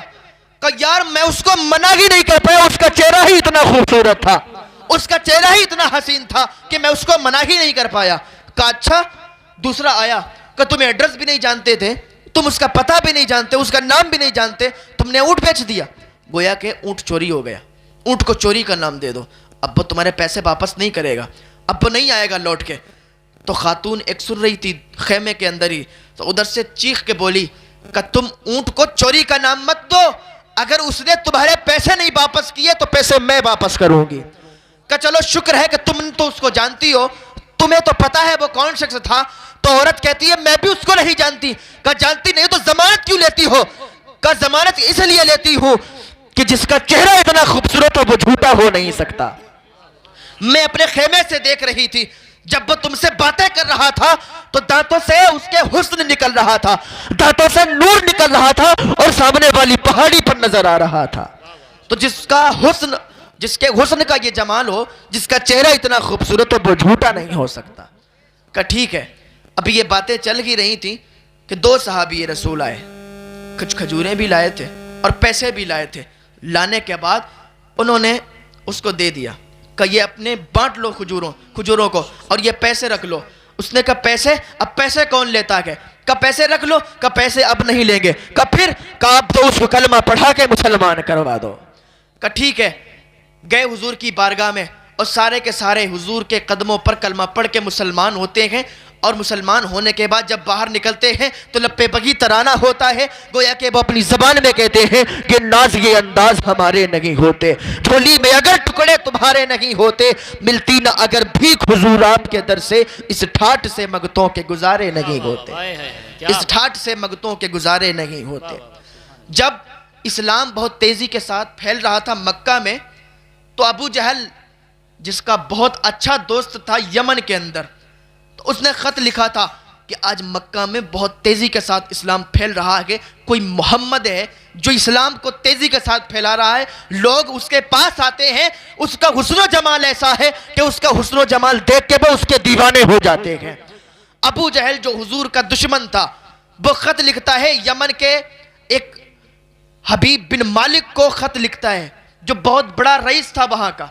S1: کہ یار میں اس کو منع ہی نہیں کر پایا، اس کا چہرہ ہی اتنا خوبصورت تھا، اس کا چہرہ ہی اتنا حسین تھا کہ میں اس کو منع ہی نہیں کر پایا۔ کہا اچھا۔ دوسرا آیا کہ تم ایڈریس بھی نہیں جانتے تھے، تم اس کا پتہ بھی نہیں جانتے، اس کا نام بھی نہیں جانتے، تم نے اونٹ بیچ دیا۔ گویا کہ اونٹ چوری ہو گیا، اونٹ کو چوری کا نام دے دو، اب وہ تمہارے پیسے واپس نہیں کرے گا، اب وہ نہیں آئے گا لوٹ کے۔ تو خاتون ایک سن رہی تھی خیمے کے اندر ہی، تو ادھر سے چیخ کے بولی کہ تم اونٹ کو چوری کا نام مت دو، اگر اس نے تمہارے پیسے نہیں واپس کیے تو پیسے میں واپس کروں گی۔ کہ چلو شکر ہے کہ تم تو اس کو جانتی ہو، تمہیں تو پتا ہے وہ کون شخص تھا۔ تو عورت کہتی ہے میں بھی اس کو نہیں جانتی۔ کہ جانتی نہیں تو ضمانت کیوں لیتی ہو؟ کہ ضمانت اس لیے لیتی ہوں کہ جس کا چہرہ اتنا خوبصورت ہو وہ جھوٹا ہو نہیں سکتا۔ میں اپنے خیمے سے دیکھ رہی تھی، جب وہ تم سے باتیں کر رہا تھا تو دانتوں سے اس کے حسن نکل رہا تھا، دانتوں سے نور نکل رہا تھا، اور سامنے والی پہاڑی پر نظر آ رہا تھا۔ تو جس کے حسن کا یہ جمال ہو، جس کا چہرہ اتنا خوبصورت ہو، وہ جھوٹا نہیں ہو سکتا۔ کہ ٹھیک ہے۔ ابھی یہ باتیں چل ہی رہی تھیں کہ 2 صحابی رسول آئے، کچھ کھجوریں بھی لائے تھے اور پیسے بھی لائے تھے۔ لانے کے بعد انہوں نے اس کو دے دیا کہ یہ اپنے بانٹ لو کھجوروں کو، اور یہ پیسے رکھ لو۔ اس نے کہا پیسے؟ اب پیسے کون لیتا ہے؟ کہ پیسے رکھ لو۔ کہ پیسے اب نہیں لیں گے۔ کہ پھر؟ کہ اب تو اس کو کلمہ پڑھا کے مسلمان کروا دو۔ کہ ٹھیک ہے۔ گئے حضور کی بارگاہ میں، اور سارے کے سارے حضور کے قدموں پر کلمہ پڑھ کے مسلمان ہوتے ہیں، اور مسلمان ہونے کے بعد جب باہر نکلتے ہیں تو لپے بگی ترانہ ہوتا ہے، گویا کہ وہ اپنی زبان میں کہتے ہیں کہ ناز یہ انداز ہمارے نہیں ہوتے، جھولی میں اگر ٹکڑے تمہارے نہیں ہوتے، ملتی نہ اگر بھیک حضور آپ کے در سے، اس ٹھاٹ سے مگتوں کے گزارے نہیں ہوتے، اس ٹھاٹ سے مگتوں کے گزارے نہیں ہوتے۔ جب اسلام بہت تیزی کے ساتھ پھیل رہا تھا مکہ میں، تو ابو جہل جس کا بہت اچھا دوست تھا یمن کے اندر، تو اس نے خط لکھا تھا کہ کہ آج مکہ میں بہت تیزی کے ساتھ اسلام پھیل رہا ہے. کوئی محمد ہے جو اسلام کو تیزی کے ساتھ پھیلا رہا ہے, لوگ اس کے پاس آتے ہیں, اس کا حسن و جمال ایسا ہے کہ اس کا حسن و جمال دیکھ کے وہ اس کے دیوانے ہو جاتے ہیں. ابو جہل جو حضور کا دشمن تھا, وہ خط لکھتا ہے یمن کے ایک حبیب بن مالک کو خط لکھتا ہے جو بہت بڑا رئیس تھا وہاں کا.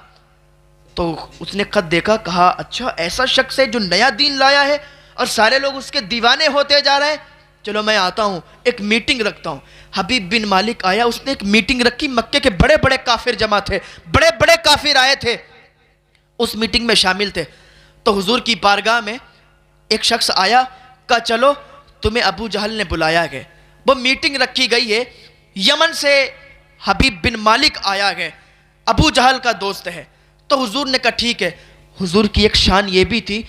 S1: تو اس نے خط دیکھا, کہا اچھا ایسا شخص ہے جو نیا دین لایا ہے اور سارے لوگ اس کے دیوانے ہوتے جا رہے ہیں, چلو میں آتا ہوں, ایک میٹنگ رکھتا ہوں. حبیب بن مالک آیا, اس نے ایک میٹنگ رکھی. مکے کے بڑے بڑے کافر جمع تھے, بڑے بڑے کافر آئے تھے, اس میٹنگ میں شامل تھے. تو حضور کی بارگاہ میں ایک شخص آیا, کہا چلو تمہیں ابو جہل نے بلایا ہے. وہ میٹنگ رکھی گئی ہے, یمن سے حبیب بن مالک آیا ہے, ابو جہل کا دوست ہے. تو حضور نے کہا ٹھیک ہے. حضور کی ایک شان یہ بھی تھی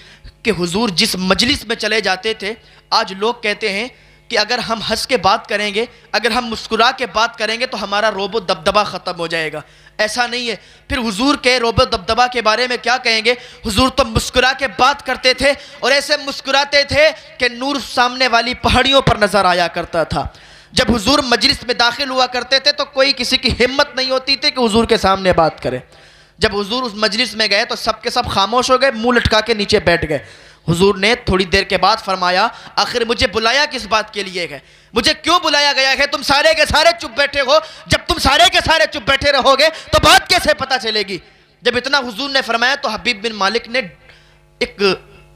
S1: کہ حضور جس مجلس میں چلے جاتے تھے, آج لوگ کہتے ہیں کہ اگر ہم ہنس کے بات کریں گے, اگر ہم مسکرا کے بات کریں گے تو ہمارا روب و دبدبہ ختم ہو جائے گا. ایسا نہیں ہے. پھر حضور کے روب و دبدبہ کے بارے میں کیا کہیں گے, حضور تو مسکرا کے بات کرتے تھے اور ایسے مسکراتے تھے کہ نور سامنے والی پہاڑیوں پر نظر آیا کرتا تھا. جب حضور مجلس میں داخل ہوا کرتے تھے تو کوئی کسی کی ہمت نہیں ہوتی تھی کہ حضور کے سامنے بات کرے. جب حضور اس مجلس میں گئے تو سب کے سب خاموش ہو گئے, منہ لٹکا کے نیچے بیٹھ گئے. حضور نے تھوڑی دیر کے بعد فرمایا, آخر مجھے بلایا کس بات کے لیے ہے, مجھے کیوں بلایا گیا ہے؟ تم سارے کے سارے چپ بیٹھے ہو, جب تم سارے کے سارے چپ بیٹھے رہو گے تو بات کیسے پتہ چلے گی؟ جب اتنا حضور نے فرمایا تو حبیب بن مالک نے ایک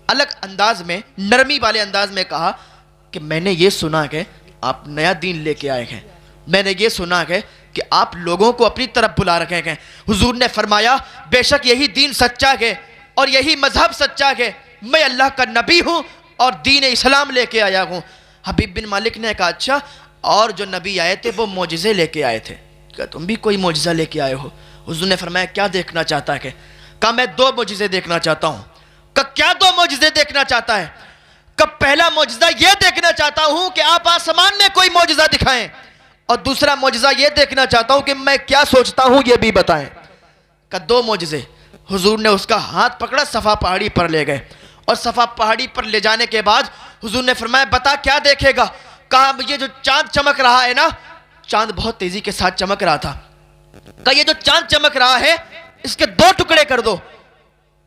S1: الگ انداز میں, نرمی والے انداز میں کہا کہ میں نے یہ سنا کہ آپ نیا دین لے کے آئے ہیں, میں نے یہ سنا ہے کہ آپ لوگوں کو اپنی طرف بلا رکھے ہیں. حضور نے فرمایا بے شک یہی دین سچا ہے اور یہی مذہب سچا ہے, میں اللہ کا نبی ہوں اور دین اسلام لے کے آیا ہوں. حبیب بن مالک نے کہا اچھا, اور جو نبی آئے تھے وہ معجزے لے کے آئے تھے, کہا تم بھی کوئی معجزہ لے کے آئے ہو؟ حضور نے فرمایا کیا دیکھنا چاہتا ہے؟ کہا میں 2 معجزے دیکھنا چاہتا ہوں. کہا کیا 2 معجزے دیکھنا چاہتا ہے؟ کہا پہلا معجزہ یہ دیکھنا چاہتا ہوں کہ آپ آسمان میں کوئی معجزہ دکھائیں, اور دوسرا معجزہ یہ دیکھنا چاہتا ہوں کہ میں کیا سوچتا ہوں یہ بھی بتائیں. کہ 2 معجزے. حضور نے اس کا ہاتھ پکڑا, صفا پہاڑی پر لے گئے, اور صفا پہاڑی پر لے جانے کے بعد حضور نے فرمایا بتا کیا دیکھے گا؟ کہا یہ جو چاند چمک رہا ہے نا, چاند بہت تیزی کے ساتھ چمک رہا تھا. کہا یہ جو چاند چمک رہا ہے اس کے 2 ٹکڑے کر دو.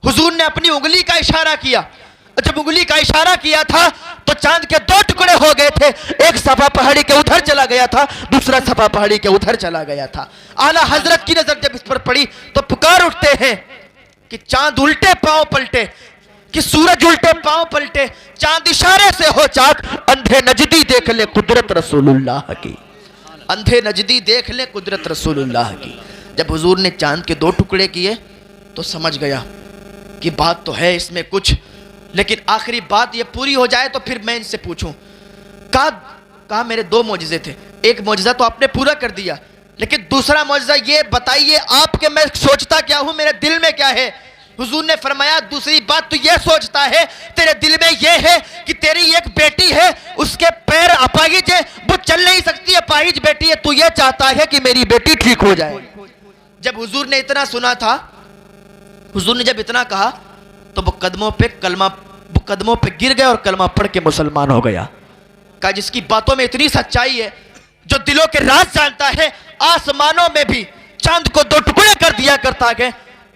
S1: حضور نے اپنی انگلی کا اشارہ کیا, جب انگلی کا اشارہ کیا تھا تو چاند کے 2 ٹکڑے ہو گئے تھے, ایک صفا پہاڑی کے ادھر چلا گیا تھا, دوسرا صفا پہاڑی کے ادھر چلا گیا تھا. اعلیٰ حضرت کی نظر جب اس پر پڑی تو پکار اٹھتے ہیں کہ چاند الٹے پاؤں پلٹے, کہ سورج الٹے پاؤں پلٹے, چاند اشارے سے ہو چاک, اندھے نجدی دیکھ لے قدرت رسول اللہ کی, اندھے نجدی دیکھ لے قدرت رسول اللہ کی. جب حضور نے چاند کے 2 ٹکڑے کیے تو سمجھ گیا کہ بات تو ہے اس میں کچھ, لیکن آخری بات یہ پوری ہو جائے تو پھر میں ان سے پوچھوں. کہا میرے 2 معجزے تھے, ایک معجزہ تو آپ نے پورا کر دیا, لیکن دوسرا معجزہ یہ بتائیے آپ کہ میں سوچتا کیا ہوں, میرے دل میں کیا ہے؟ حضور نے فرمایا دوسری بات تو یہ سوچتا ہے, تیرے دل میں یہ ہے کہ تیری ایک بیٹی ہے, اس کے پیر اپاہج ہے, وہ چل نہیں سکتی, اپاہج بیٹی ہے, تو یہ چاہتا ہے کہ میری بیٹی ٹھیک ہو جائے. جب حضور نے اتنا سنا تھا, حضور نے جب اتنا کہا تو وہ قدموں پہ گر گئے اور کلمہ پڑھ کے مسلمان ہو گیا. کہا جس کی باتوں میں اتنی سچائی ہے, جو دلوں کے راز جانتا ہے, آسمانوں میں بھی چاند کو 2 ٹکڑے کر دیا کرتا ہے,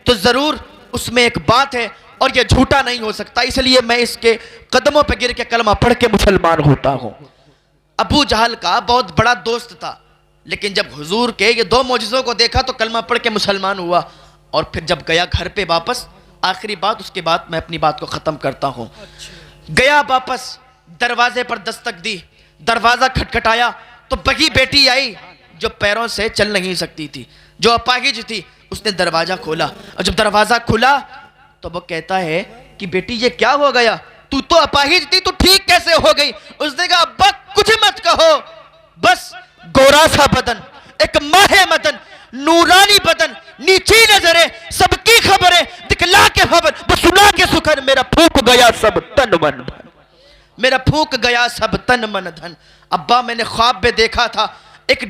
S1: تو ضرور اس میں ایک بات ہے اور یہ جھوٹا نہیں ہو سکتا, اس لیے میں اس کے قدموں پہ گر کے کلمہ پڑھ کے مسلمان ہوتا ہوں. ابو جہل کا بہت بڑا دوست تھا, لیکن جب حضور کے یہ 2 معجزوں کو دیکھا تو کلمہ پڑھ کے مسلمان ہوا, اور پھر جب گیا گھر پہ واپس, آخری بات اس کے بعد میں اپنی بات کو ختم کرتا ہوں. گیا واپس, دروازے پر دستک دی, دروازہ کھٹکھٹایا تو بگی بیٹی آئی جو پیروں سے چل نہیں سکتی تھی, جو اپاہج تھی. اس نے دروازہ کھولا, اور جب دروازہ کھلا تو وہ کہتا ہے کہ بیٹی یہ کیا ہو گیا, تو اپاہج تھی, تو ٹھیک کیسے ہو گئی؟ اس نے کہا ابا کچھ مت کہو, بس گورا سا بدن, ایک ماہ مدن, نورانی بدن, نیچی نظریں, سب کی خبریں, دکھلا کے خبر, وہ سنا کے سکھن, میرا پھونک گیا سب تن من دھن, میرا پھونک گیا سب تن من دھن. ابا میں نے خواب میں دیکھا تھا, ایک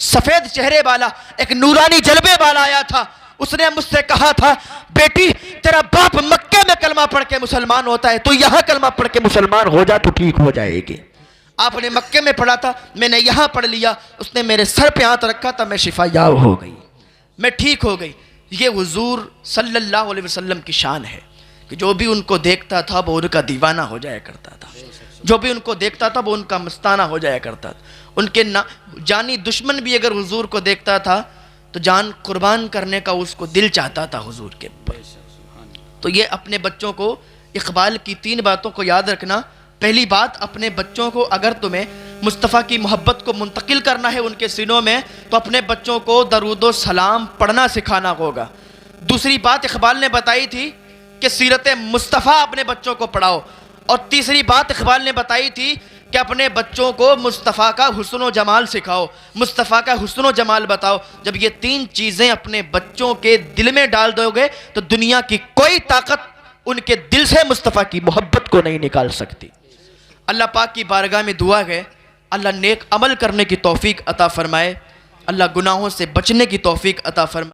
S1: سفید چہرے والا, ایک نورانی جلوے والا آیا تھا, اس نے مجھ سے کہا تھا بیٹی تیرا باپ مکے میں کلمہ پڑھ کے مسلمان ہوتا ہے، تو یہاں کلمہ پڑھ کے مسلمان ہو جا تو ٹھیک ہو جائے گی۔ آپ نے مکے میں پڑھا تھا، میں نے یہاں پڑھ لیا، اس نے میرے سر پہ ہاتھ رکھا تھا، میں شفا یاب ہو گئی، میں ٹھیک ہو گئی۔ یہ حضور صلی اللہ علیہ وسلم کی شان ہے کہ جو بھی ان کو دیکھتا تھا وہ ان کا دیوانہ ہو جایا کرتا تھا، جو بھی ان کو دیکھتا تھا وہ ان کا مستانہ ہو جایا کرتا تھا۔ ان کے جانی دشمن بھی اگر حضور کو دیکھتا تھا تو جان قربان کرنے کا اس کو دل چاہتا تھا حضور کے اوپر۔ تو یہ اپنے بچوں کو اقبال کی 3 باتوں کو یاد رکھنا۔ پہلی بات، اپنے بچوں کو اگر تمہیں مصطفیٰ کی محبت کو منتقل کرنا ہے ان کے سینوں میں تو اپنے بچوں کو درود و سلام پڑھنا سکھانا ہوگا۔ دوسری بات اقبال نے بتائی تھی کہ سیرت مصطفیٰ اپنے بچوں کو پڑھاؤ، اور تیسری بات اقبال نے بتائی تھی کہ اپنے بچوں کو مصطفیٰ کا حسن و جمال سکھاؤ، مصطفیٰ کا حسن و جمال بتاؤ۔ جب یہ 3 چیزیں اپنے بچوں کے دل میں ڈال دو گے تو دنیا کی کوئی طاقت ان کے دل سے مصطفیٰ کی محبت کو نہیں نکال سکتی۔ اللہ پاک کی بارگاہ میں دعا ہے اللہ نیک عمل کرنے کی توفیق عطا فرمائے، اللہ گناہوں سے بچنے کی توفیق عطا فرمائے۔